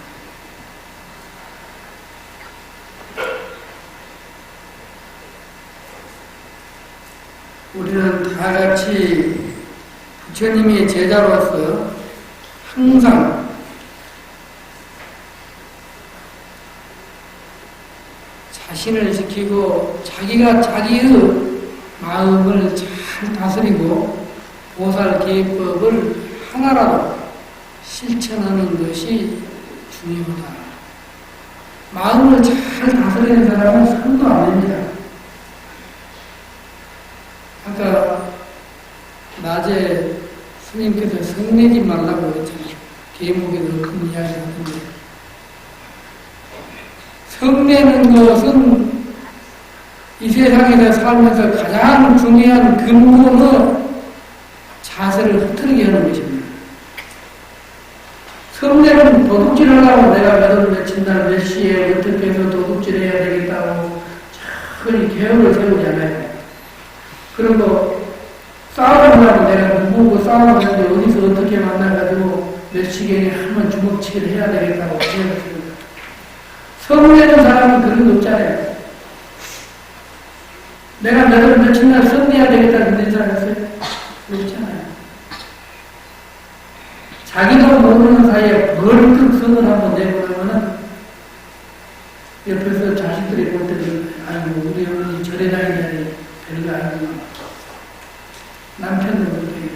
우리는 다 같이 부처님의 제자로서 항상 자신을 지키고 자기가 자기의 마음을 잘 다스리고 보살계법을 하나라도 실천하는 것이 중요하다. 마음을 잘 다스리는 사람은 손도 안 됩니다. 아까 낮에 스님께서 성내지 말라고 했잖아요. 계목에서 큰 이야기 하는데 성내는 것은 이 세상에서 살면서 가장 중요한 근본의 자세를 흐트리게 하는 것입니다. 성내는 도둑질 하려고 내가 며칠 날 몇 시에 어떻게 해서 도둑질 해야 되겠다고 차근히 계획을 세우잖아요. 그리고 싸우려고 내가 누구고 싸우는데 어디서 어떻게 만나가지고 몇 시경에 한번 주먹치기를 해야 되겠다고 계획을 세웁니다. 성내는 사람은 그런 거 없잖아요. 내가 며칠 날 성내야 되겠다 그런 사람 있어요? 없잖아요. 자기도 모르는 사이에 벌떡 성을 한번 내보면은 옆에서 자식들이 볼 때는 아이고 우리 어머니 절에 다니는 별거 아니구나. 남편도 그렇게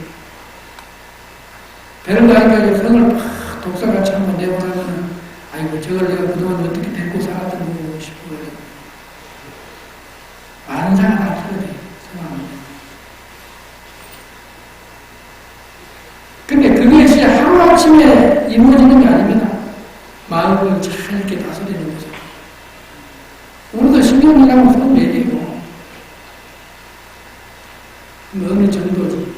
별거 아니까 성을 막 독사같이 한번 내보면은 아이고 저걸 내가 그동안 어떻게 데리고 살았던 거고 싶어요. 만사가 다 틀어져요. 성함이. 근데 그것이 하루아침에 이루어지는 게 아닙니다. 마음을 잘 이렇게 다스리는 거죠. 우리도 신경이라면 손 내리고 어느 정도지.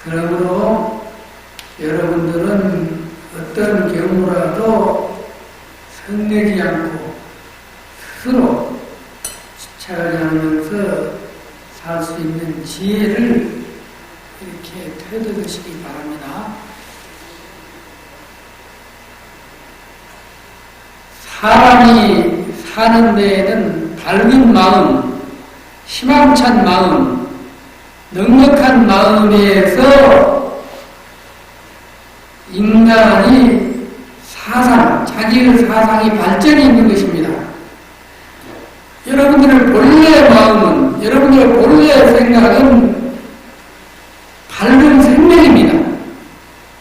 그러므로 여러분들은 어떤 경우라도 성내지 않고 스스로 집착하지 않으면서 살 수 있는 지혜를 이렇게 되돌리시기 바랍니다. 사람이 사는 데에는 밝은 마음, 희망찬 마음, 넉넉한 마음에서 인간이 사상, 해야만 자기의 사상이 발전이 있는 것입니다. 여러분들의 본래 마음은, 여러분들의 본래 생각은 밝은 생명입니다.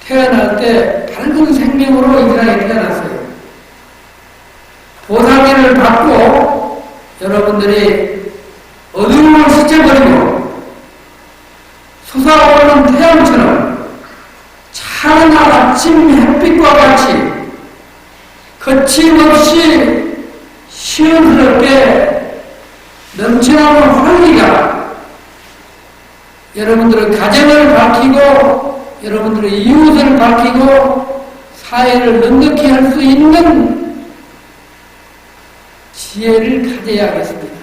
태어날 때 밝은 생명으로 이 세상에 태어났어요. 보살기를 받고 여러분들이 어둠을 스쳐버리고 솟아오르는 태양처럼 찬란 아침 햇빛과 같이 거침없이 시원스럽게 넘쳐나는 활기가 여러분들의 가정을 밝히고 여러분들의 이웃을 밝히고 사회를 넉넉히 할 수 있는 지혜를 가져야 하겠습니다.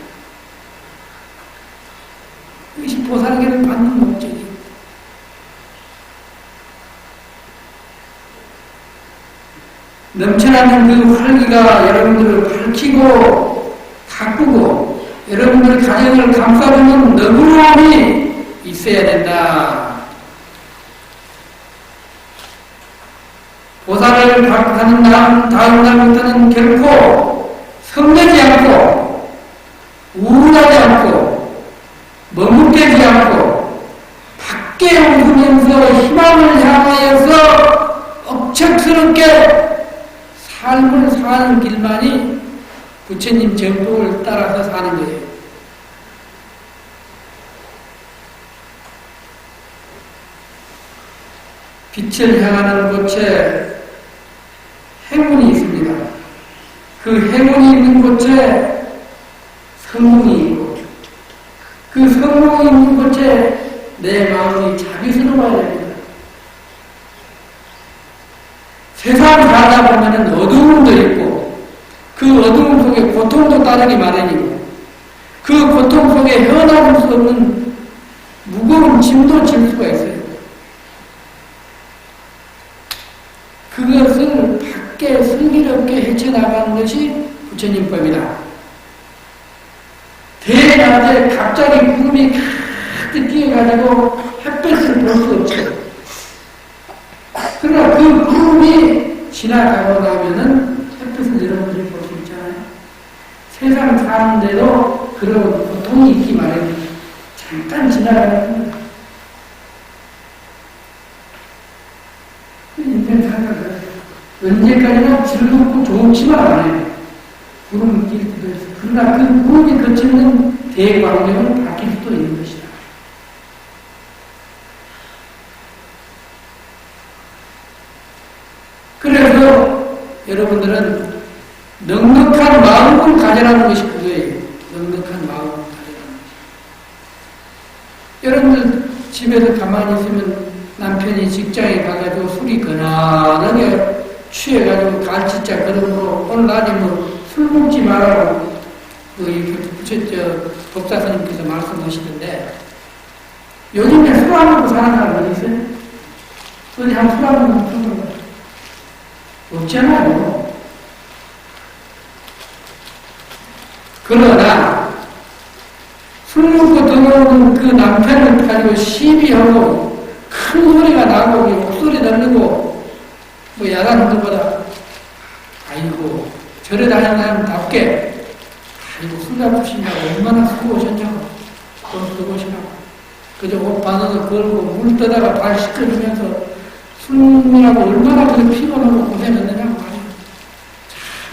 이것이 보살기를 받는 목적입니다. 넘쳐나는 그 활기가 여러분들을 밝히고 가꾸고 여러분들의 가정을 감싸주는 너그러움이 있어야 된다. 보살을 하는 다음 날부터는 결코 성내지 않고 우울하지 않고 머뭇대지 않고 밖에 웃으면서 희망을 향하여서 억척스럽게 삶을 사는 길만이 부처님 정법을 따라서 사는 거예요. 빛을 향하는 곳에 행운이 있습니다. 그 행운이 있는 곳에 성공이 있고 그 성공이 있는 곳에 내 마음이 자비스러워야 됩니다. 세상 살다 보면 어두움도 있고 그 어두움 속에 고통도 따르기 마련이고 그 고통 속에 헤어나올 수 없는 무거운 짐도 질 수가 있어요. 그것을 밖에 슬기롭게 헤쳐나가는 것이 부처님법이다. 대낮에 갑자기 구름이 가득 끼어가지고 햇볕을 볼 수 없어요. 그러나 그 구름이 지나가고 나면은 햇빛을 여러분들이 볼 수 있잖아요. 세상 사는데도 그런 고통이 있기 마련입니다. 잠깐 지나가는 겁니다. 인생 살다가 언제까지나 즐겁고 좋지만 않아요. 구름이 낄 수도 있어요. 그러나 그 구름이 거치는 대광경은 바뀔 수도 있는 것이다. 그래서 여러분들은 넉넉한 마음을 가져라는 것이 그거예요. 넉넉한 마음을 가져라는 것이. 여러분들 집에서 가만히 있으면 남편이 직장에 가가지고 술이 거나하게 취해가지고 갈치자 그러고 오늘 낮에 뭐 술 먹지 말라고 법사스님께서 말씀하시던데 요즘에 술 안 먹고 사는 사람 어디 있어요? 어디 한 술 안 먹고 사는 사람 없잖아요. 그러나 술 먹고 들어오는 그 남편을 가지고 시비하고 큰 소리가 나고 목소리 날리고 뭐 야단하는 것보다 아이고 절에 다니는 사람답게 아이고 술 잡수시냐고 얼마나 수고하셨냐고 돈 쓰고시냐고 그저 옷 반으로 걸고 물 떠다가 발 씻겨주면서 술이라고 얼마나 그 피곤하고 고생했느냐고 말이에요.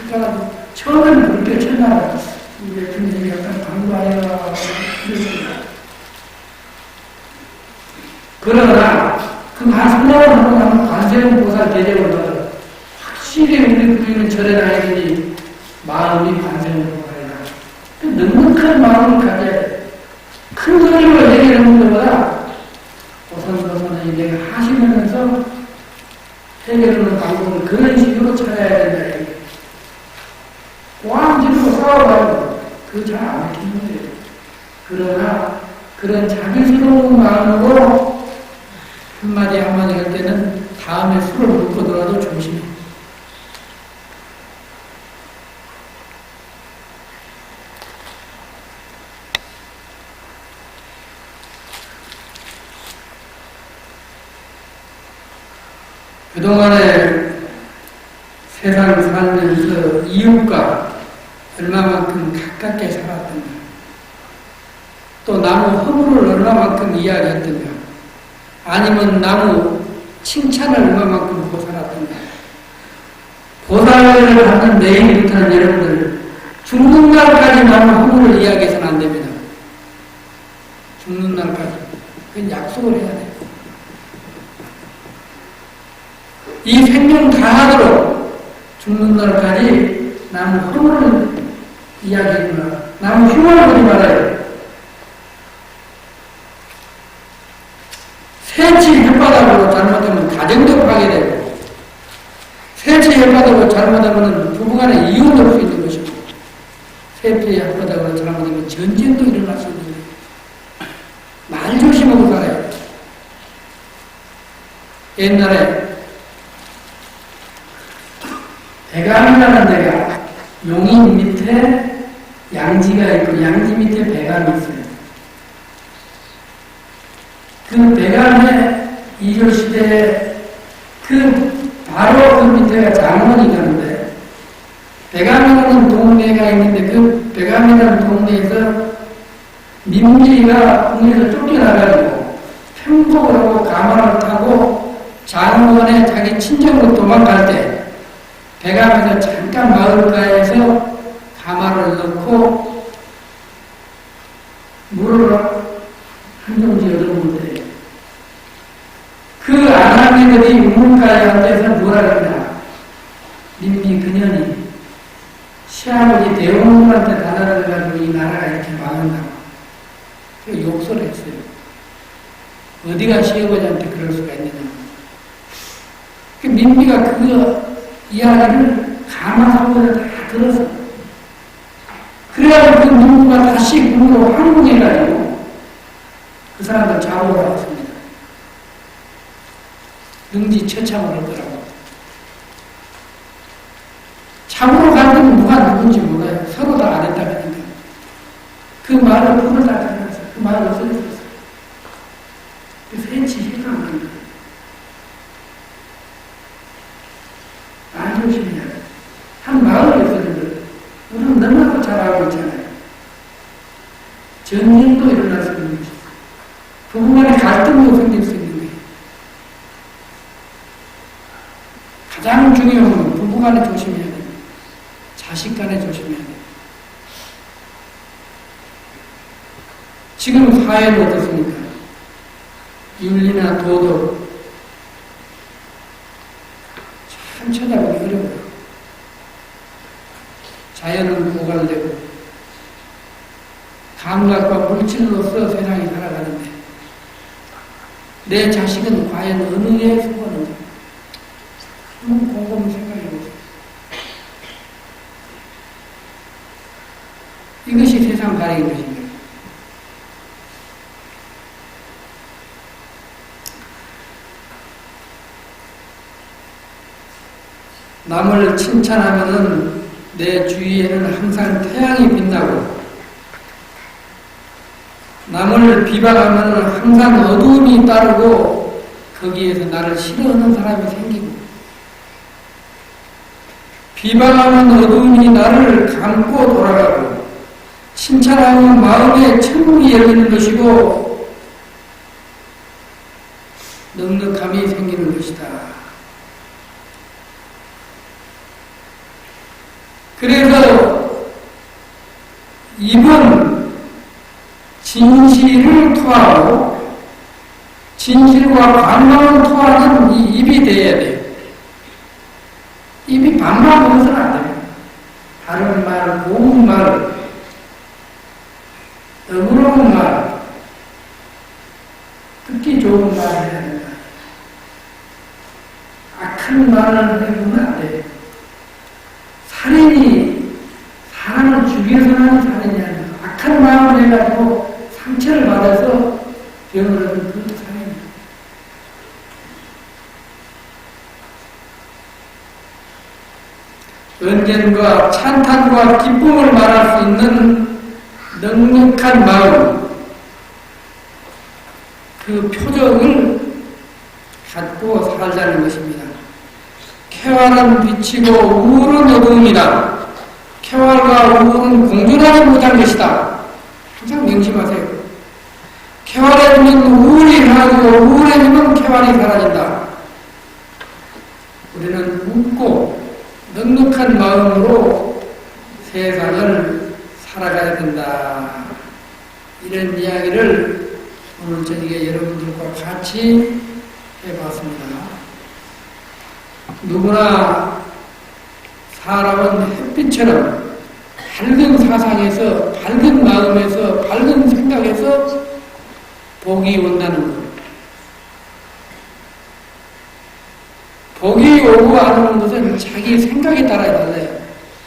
그러니까 처음에는 그렇게 쳤나봐. 이제 근데 약간 방구하여 그러나 그한 3년을 하고 나면 관세음보살 대접을 받아. 확실히 우리 부인은 절에 다니더니 마음이 관세음보살이다. 그 넉넉한 마음을 가져야 돼. 큰 소리로 얘기하는 것보다 보선보선은 내가 하시면서 해결하는 방법을 그런 식으로 찾아야 된다. 고함지르고 싸워가지고 그거 잘 안 막히는 거예요. 그러나 그런 자비스러운 마음으로 한마디 한마디 할 때는 다음에 술을 먹고 들어도 조심해. 그동안에 세상 살면서 이웃과 얼마만큼 가깝게 살았던가, 또 나무 허물을 얼마만큼 이야기했던가, 아니면 나무 칭찬을 얼마만큼 하고 살았던가. 보살을 받는 내일부터는 여러분들 죽는 날까지 나무 허물을 이야기해서는 안 됩니다. 죽는 날까지. 그건 약속을 해야 돼요. 이 생명 다하도록 죽는 날까지 나무 허물을 이야기하구나. 나무 흉을 보지 말아요. 세치 혓바닥으로 잘못하면 가정도 파괴되고, 세치 혓바닥으로 잘못하면 부부간에 이혼도 할 수 있는 것이고, 세치 혓바닥으로 잘못하면 전쟁도 일어날 수 있는 거예요. 말 조심하고 살아요. 옛날에 배감이라는 데가 용인 밑에 양지가 있고 양지 밑에 배감이 있어요. 그 배감에 이조시대에 바로 그 밑에가 장원이 가는데, 배감이라는 동네가 있는데 그 배감이라는 동네에서 민비가 국내에서 쫓겨나가지고 편복을 하고 가마를 타고 장원에 자기 친정으로 도망갈 때 배감에서 잠깐 마을가에서 가마를 넣고 물을 한 종지 얻어먹는데, 그 아낙네들이 우물가에 앉아서 뭐라 그러냐. 민비 그년이 시아버지 대원군한테 달아들어가지고 이 나라가 이렇게 망한다고. 그 욕설을 했어요. 어디가 시아버지한테 그럴 수가 있느냐. 그 민비가 그 이야기를 가마상으로 다 들어서, 그래가지고 그 민비가 다시 국으로 항공해가지고 그 사람들 잡아오라고 했습니다. 능지처참을 하더라고. 잡으러 갈 때는 누가 누군지 몰라요. 서로 다 안 했다고 하니까. 그 말을 불을 다 들어서 그 말을 없어졌어요. 그래서 해치 해당을 한 거예요. 안 조심해야 돼. 한 마을에 있었는데 우리는 너무나도 잘 알고 있잖아요. 전쟁도 일어날 수 있는 것이고, 부부간의 갈등도 생길 수 있는 거예요. 가장 중요한 건 부부간에 조심해야 돼요. 자식간에 조심해야 돼요. 지금 사회는 어떻습니까? 윤리나 도덕 참 찾아보기 어려워요. 자연은 고갈되고 감각과 물질로서 세상이 살아가는데, 내 자식은 과연 어느 에 속하는지 한번 곰곰이 생각해보세요. 이것이 세상 가리는 것입니다. 남을 칭찬하면은 내 주위에는 항상 태양이 빛나고, 남을 비방하면은 항상 어두움이 따르고 거기에서 나를 싫어하는 사람이 생기고, 비방하는 어두움이 나를 감고 돌아가고, 칭찬하면 마음에 천국이 열리는 것이고 넉넉함이 생기는 것이다. 그래서 입은 진실을 토하고 진실과 반망을 토하는 이 입이 돼야 돼요. 입이 반망을 해서는 안 돼요. 바른 말, 고운 말, 너그러운 말, 듣기 좋은 말을 해야 된다. 악한 말을 해보면 안 돼요. 살인이 사람을 죽여서 하는 살인이 아니라 악한 마음을 해가지고 상처를 받아서 병을 얻은 그 살인입니다. 언쟁과 찬탄과 기쁨을 말할 수 있는 넉넉한 마음, 그 표정을 갖고 살자는 것입니다. 쾌활은 빛이고 우울은 어두움이다. 쾌활과 우울은 공존하지 못한 것이다. 항상 명심하세요. 쾌활의 힘은 우울이 사라지고 우울의 힘은 쾌활이 사라진다. 우리는 웃고 넉넉한 마음으로 세상을 살아가야 된다. 이런 이야기를 오늘 저녁에 여러분들과 같이 해봤습니다. 누구나 사람은 햇빛처럼 밝은 사상에서, 밝은 마음에서, 밝은 생각에서 복이 온다는 것. 복이 오고 안 오는 것은 자기 생각에 따라 달라요.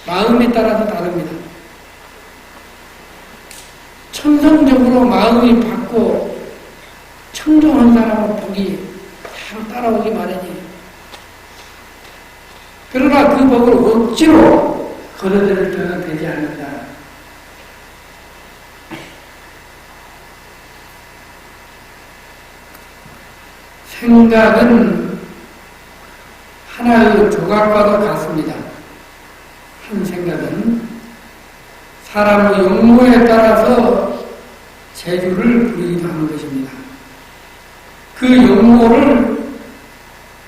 마음에 따라서 다릅니다. 천성적으로 마음이 밝고 청정한 사람은 복이 바로 따라오기 마련이에요. 그러나 그 복을 억지로 걸어들일 때는 되지 않는다. 생각은 하나의 조각과도 같습니다. 한 생각은 사람의 용모에 따라서 재주를 부리기도 하는 것입니다. 그 용모를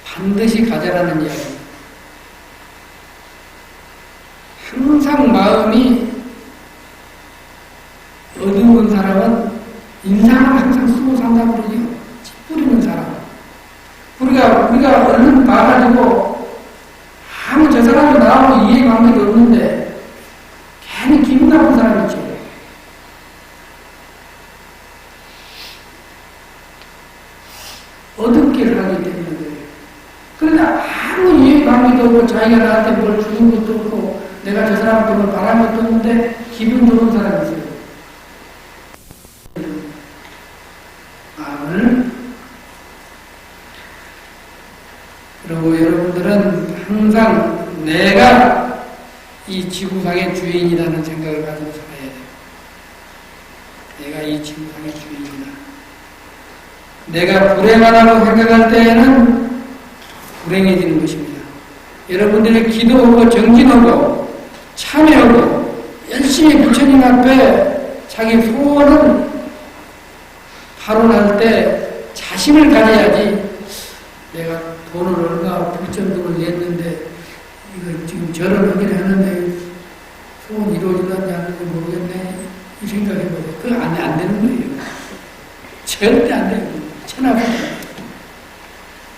반드시 가져라는 이야기입니다. 항상 마음이 어두운 사람은 인상을 항상 쓰고 산다고 그러죠. 찌푸리는 사람. 우리가 얼른 봐가지고 아무 저 사람이 나하고 이해관계도 없는데 괜히 기분 나쁜 사람 있죠. 어둡게 살기 때문에 그래요. 그러나 아무 이해관계도 없고 자기가 나한테 뭘 주는 것도 없고 내가 저 사람한테 뭘 바란 것도 없는데 기분 좋은 사람이 있어요. 마음을. 그리고 여러분들은 항상 내가 이 지구상의 주인이라는 생각을 가지고 살아야 돼요. 내가 이 지구상의 주인이다. 내가 불행하다고 생각할 때에는 불행해지는 것입니다. 여러분들의 기도하고 정진하고 참여하고 열심히 부처님 앞에 자기 소원을 발언할 때 자신을 가져야지. 내가 돈을 얼마 불전금을 냈는데 이거 지금 절을 하긴 하는데 소원 이루어질는지 안 되는지 모르겠네. 이 생각해보세요. 그거 안 되는 거예요. 절대 안 돼요. 천하가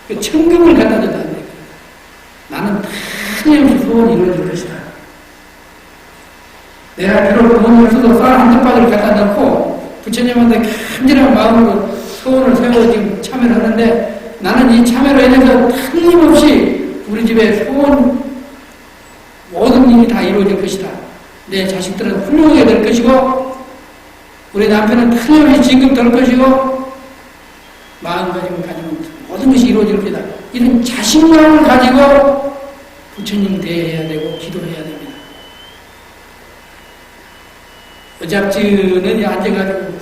그 천금을 갖다 줘도 안 돼요. 나는 틀림없이 소원이 이루어질 것이다. 내가 비록 돈을 써도 쌀 한 덮밥을 갖다 넣고 부처님한테 간절한 마음으로 소원을 세워 지금 참여를 하는데 나는 이 참여로 인해서 틀림없이 우리 집에 소원 모든 일이 다 이루어질 것이다. 내 자식들은 훌륭하게 될 것이고 우리 남편은 틀림없이 진급 될 것이고 마음가짐을 가지면 모든 것이 이루어질 것이다. 이런 자신감을 가지고 부처님 대해야 되고 기도해야 됩니다. 어잡지는 앉아가지고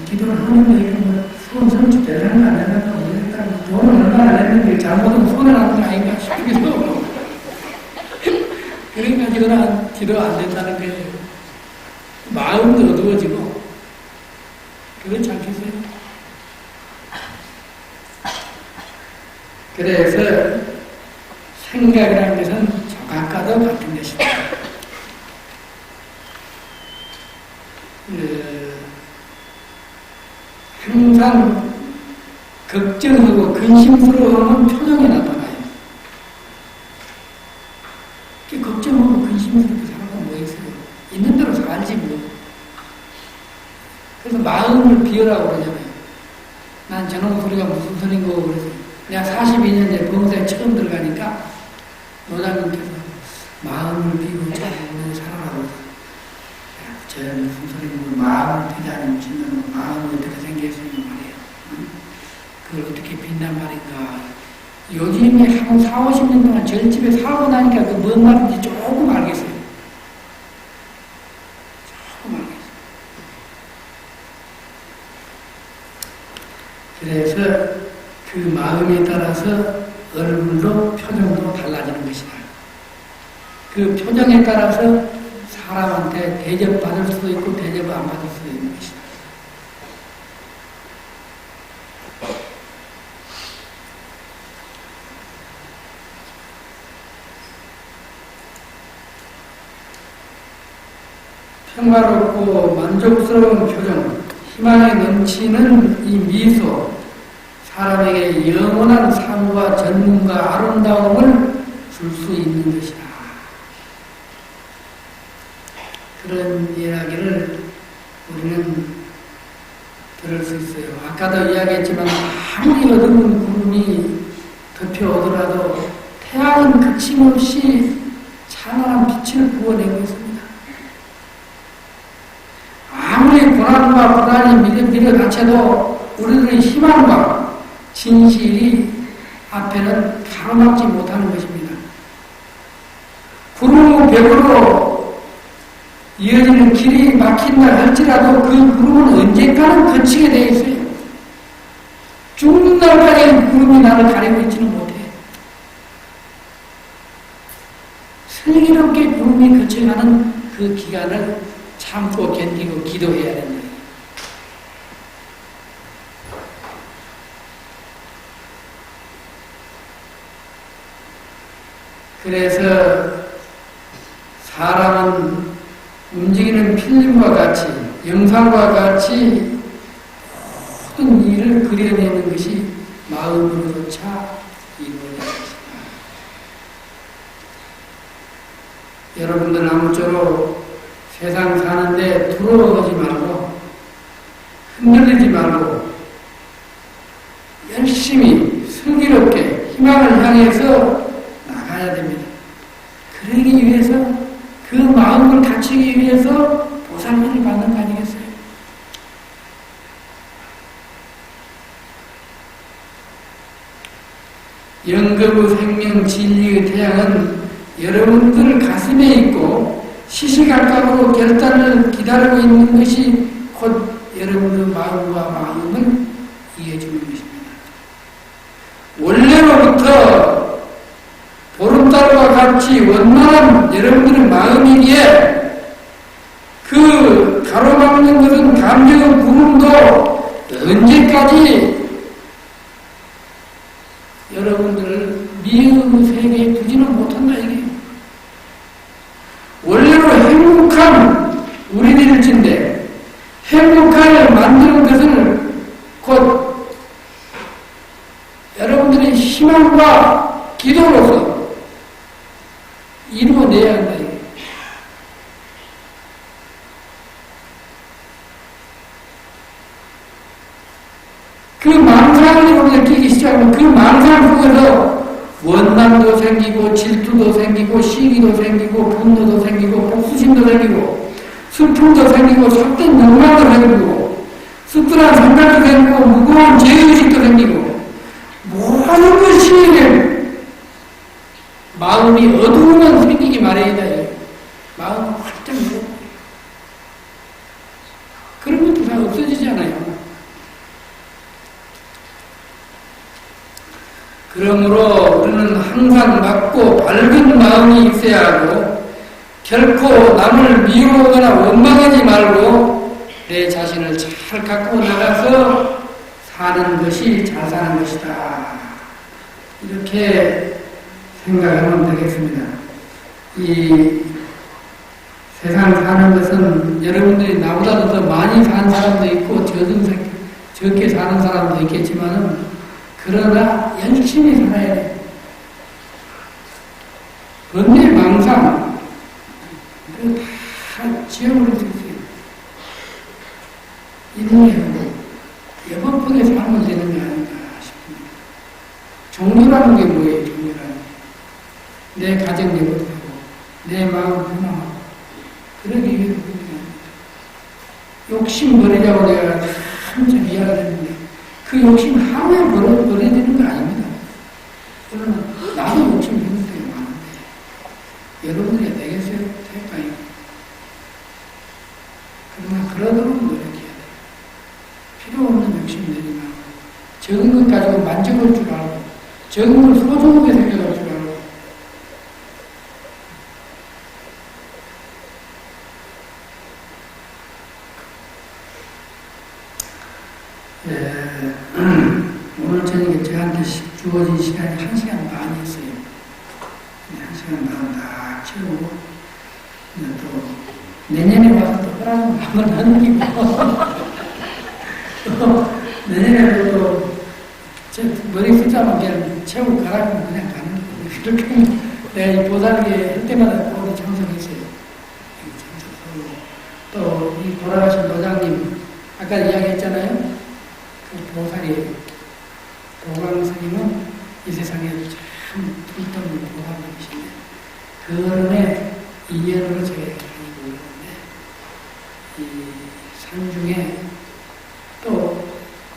기도를 하는데 이런 소원 성취 되려는 안 되는 거 모르겠다. 돈을 얼마나 냈는데 잘못하면 손해나는 거 아닌가 싶기도 하고 그러니까 기도가 안 된다는 거예요. 마음도 어두워지고 그렇지 않겠어요? 그래서 생각이라는 것은 조각과도 같은 것이다. 항상 걱정하고 근심스러워하는 표정이 나타나요. 걱정하고 근심스럽게 살아가면 뭐 있어요? 있는 대로 살지 뭐. 그래서 마음을 비우라고 그러잖아요. 난 저놈 소리가 무슨 소린고 그래서 내가 42년째 범사에 처음 들어가니까 노장님께서 마음을 비우고 잘 살아가고 저 무슨 소리고 마음을 비지 않으면 진짜로 마음이 어떻게 생겼으면 말이에요. 그걸 어떻게 빛난 말인가. 요즘에 한 4, 50년 동안 저희 집에 살고 나니까 그 뭔 말인지 조금 알겠어요. 조금 알겠어요. 그래서 그 마음에 따라서 얼굴도 표정도 달라지는 것이다. 그 표정에 따라서 사람한테 대접받을 수도 있고 대접 안 받을 수도 있는 것이다. 평화롭고 만족스러운 표정, 희망이 넘치는 이 미소, 사람에게 영원한 삶과 전문과 아름다움을 줄 수 있는 것이다. 그런 이야기를 우리는 들을 수 있어요. 아까도 이야기했지만 아무리 어두운 구름이 덮여오더라도 태양은 그침없이 찬란한 빛을 부어내고 있습니다. 아무리 고난과 고난이 밀어닥쳐도 우리들의 희망과 진실이 앞에는 가로막지 못하는 것입니다. 구름 벽으로 이어지는 길이 막힌다 할지라도 그 구름은 언젠가는 거치게 되어 있어요. 죽는 날까지 구름이 나를 가리고 있지는 못해. 슬기롭게 구름이 거쳐가는 그 기간을 참고 견디고 기도해야 된다. 그래서 사람은 움직이는 필름과 같이, 영상과 같이 모든 일을 그려내는 것이 마음으로조차 이루어질 것이다. 여러분들 아무쪼록 세상 사는데 두려워하지 말고 흔들리지 말고 열심히 슬기롭게 희망을 향해서 나가야 됩니다. 그러기 위해서 그 마음을 갖추기 위해서 보살피를 받는 거 아니겠어요? 영겁의 생명 진리의 태양은 여러분들 가슴에 있고 시시각각으로 결단을 기다리고 있는 것이 곧 여러분의 마음과 마음을 이해해주는 것입니다. 원래로부터 보름달과 같이 원만한 여러분들의 마음이기에 그 가로막는 것은 감정의 구름도 언제까지 여러분들을 미움의 세계에 두지는 못한다 이게. 원래로 행복한 우리들일진데 행복하게 만드는 것을 곧 여러분들의 희망과 기도로서 이루어내야 한다. 그 망상을 여러분 느끼기 시작하면 그 망상 속에서 원망도 생기고 질투도 생기고 시기도 생기고 분노도 생기고 복수심도 생기고 슬픔도 생기고 삭된 욕망도 생기고 씁쓸한 생각도 생기고 무거운 죄의식도 생기고 모든 것이 마음이 어두우면 생기기 마련이다. 마음은 활짝 열어. 그런 것도 다 없어지잖아요. 그러므로 우리는 항상 맑고 밝은 마음이 있어야 하고 결코 남을 미워하거나 원망하지 말고 내 자신을 잘 갖고 나가서 사는 것이 잘 사는 것이다. 이렇게 생각하면 되겠습니다. 이 세상 사는 것은 여러분들이 나보다도 더 많이 사는 사람도 있고 적게 사는 사람도 있겠지만은 그러나 열심히 살아야 돼. 번뇌 망상 그거 다 지워버릴 수 있어요. 인내하고 여법하게 살면 되는 게 아닌가 싶습니다. 종교라는 게 뭐예요? 종교라는 게. 내 가정 여법하고 내 마음 변화하고 그러기 위해서 욕심 버리자고 내가 한참 이야기했는데 그 욕심 하루에 버려야 되는 거 아닙니다. 그러나 나도 욕심 있는 때가 많은데 여러분이 되겠어요? 될까요? 그러나 그러도록 노력해야 돼요. 필요 없는 욕심 내지 말고 적은 것 가지고 만족할 줄 알고 정말 소중하게 생각할 줄 알고. 오늘 저녁에 저한테 주어진 시간이 1시간 반이었어요. 1시간 반 다 채우고, 또 내년에 와서 또 허락을 한번 남기고, 또 내년에도 또 머리 숫자만 그냥 채우고 가라고 그냥 가는 거예요. 그렇게 내가 이 보살계 할 때마다 거기 참석했어요. 또 이 돌아가신 도장님, 아까 이야기했잖아요. 그 보살이, 도광 스님은 이 세상에 참 불떴는 보살님이신데, 그런의 인연으로 제가 다니고 있는데, 이 산 중에 또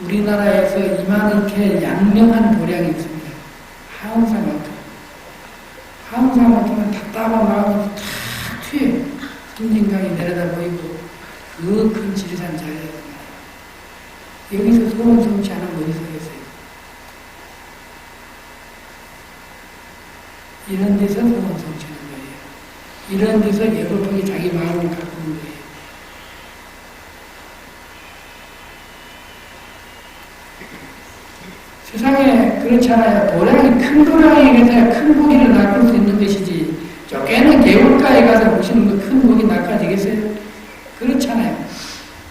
우리나라에서 이만하게 양명한 도량이 있습니다. 하운사만큼. 하운사만큼은 답답한 마음이 탁 튀어요. 섬진강이 내려다 보이고 그 큰 지리산 자리에 여기서 소원 성취 안 하면 어디서 하겠어요? 이런 데서 소원 성취하는 거예요. 이런 데서 예불통이 자기 마음을 가꾸는 거예요. 세상에 그렇지 않아요. 도량이, 큰 도량이 있어야 큰 고기를 낚을 수 있는 것이지, 쪼개는 개울가에 가서 보시는 거 큰 고기 낚아지겠어요? 그렇지 않아요.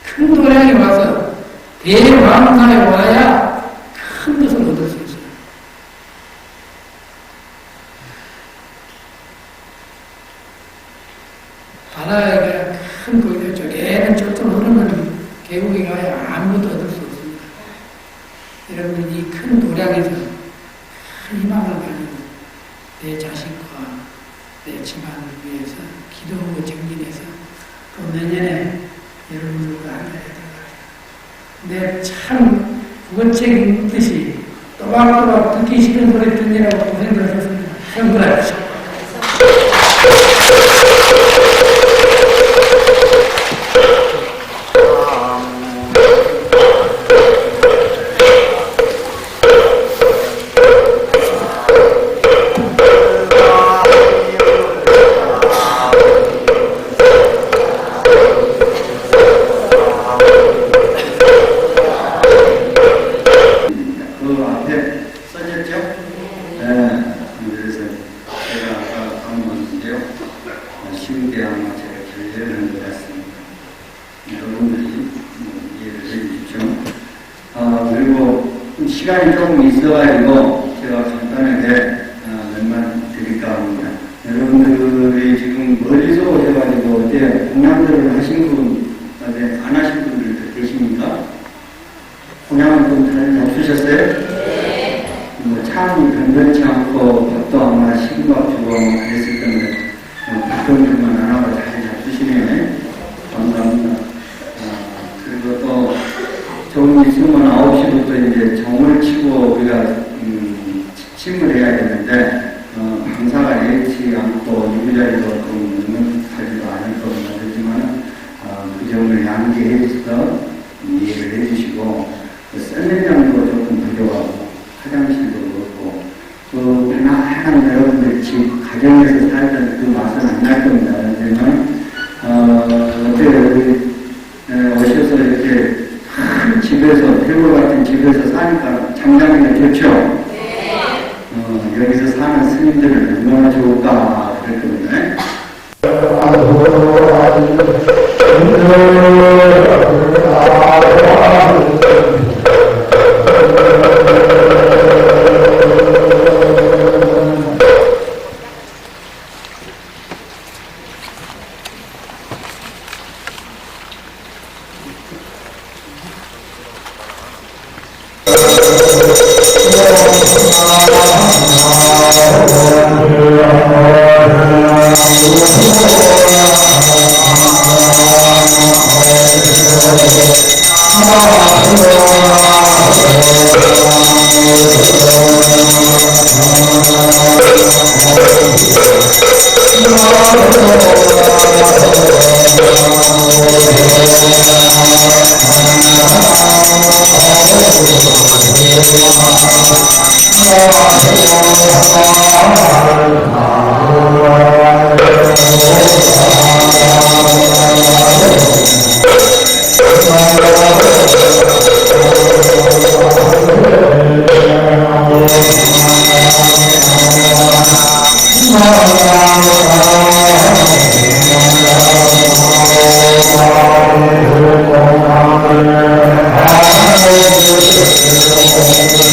큰 도량이 와서 대왕사에 와야 큰 것을 얻을 수 있어요. 바다에 큰 고기가 쪼개는 쫄쫄 흐르는 계곡에 가야 아무것도 얻을 수 없습니다. 여러분, 이 큰 도량에서 큰 희망을 가지고 내 자식과 내 집안을 위해서 기도하고 정진해서 또 내년에 여러분들과 함께 들어가요. 근데 참 국어책 읽듯이 또박또박 듣기 싫은 소리 듣느라고 고생들 하셨습니다. 성불하십시오. 시간이 조금 있어가지고 제가 간단하게 몇만 드릴까 합니다. 여러분들이 지금 멀리서 오셔가지고 어제 공양들을 하신 분, 안 하신 분들 계십니까? 공양은 좀 잘 잡수셨어요? 네. 참 변변치 않고 밥도 아마 신밥 주고 그랬을 텐데 밥동들만 안 하고 잘 잡수시네. 감사합니다. 그리고 또 좀 있으면 9시부터 이제 정을 치고 우리가 침을 해야 되는데 강사가 예치 않고 유자리로 좀 능력하지도 않을 겁니다. 그렇지만 그 점을 양지해 주셔서 이해를 해주시고 셀레장도 조금 부족하고 화장실도 그렇고 그 편안한 여러분들 집 가정에서 살던 그 맛은 안 날 겁니다. 그렇지만 어때요? 우리 오셔서 이렇게 집에서, 필고 같은 집에서 사니까 장장이가 좋죠? 네. 여기서 사는 스님들은 얼마나 좋을까, 그랬거든요. Oh, 네.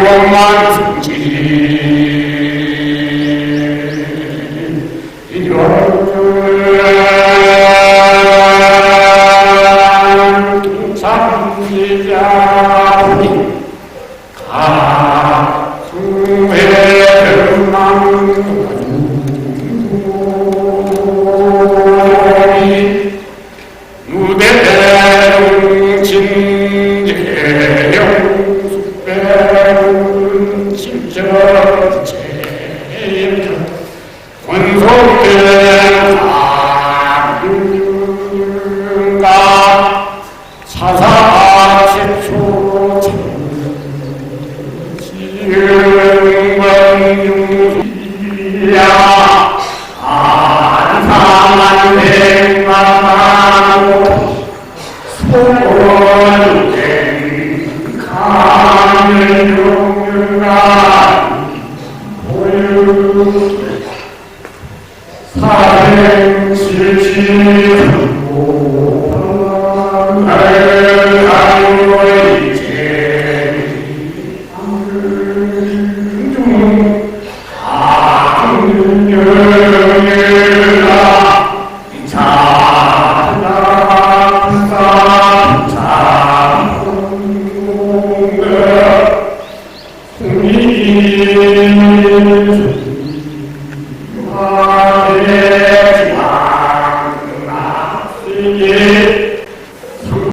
이로만 승진 참지자니 가수의 별망 무대대웅 진재영 숙배웅 진저제영 권속된 사륜가 사사 최초 지은권중수야 안상한 백만하고 소원된 가면용유가 보유 사행실시하고 나의 아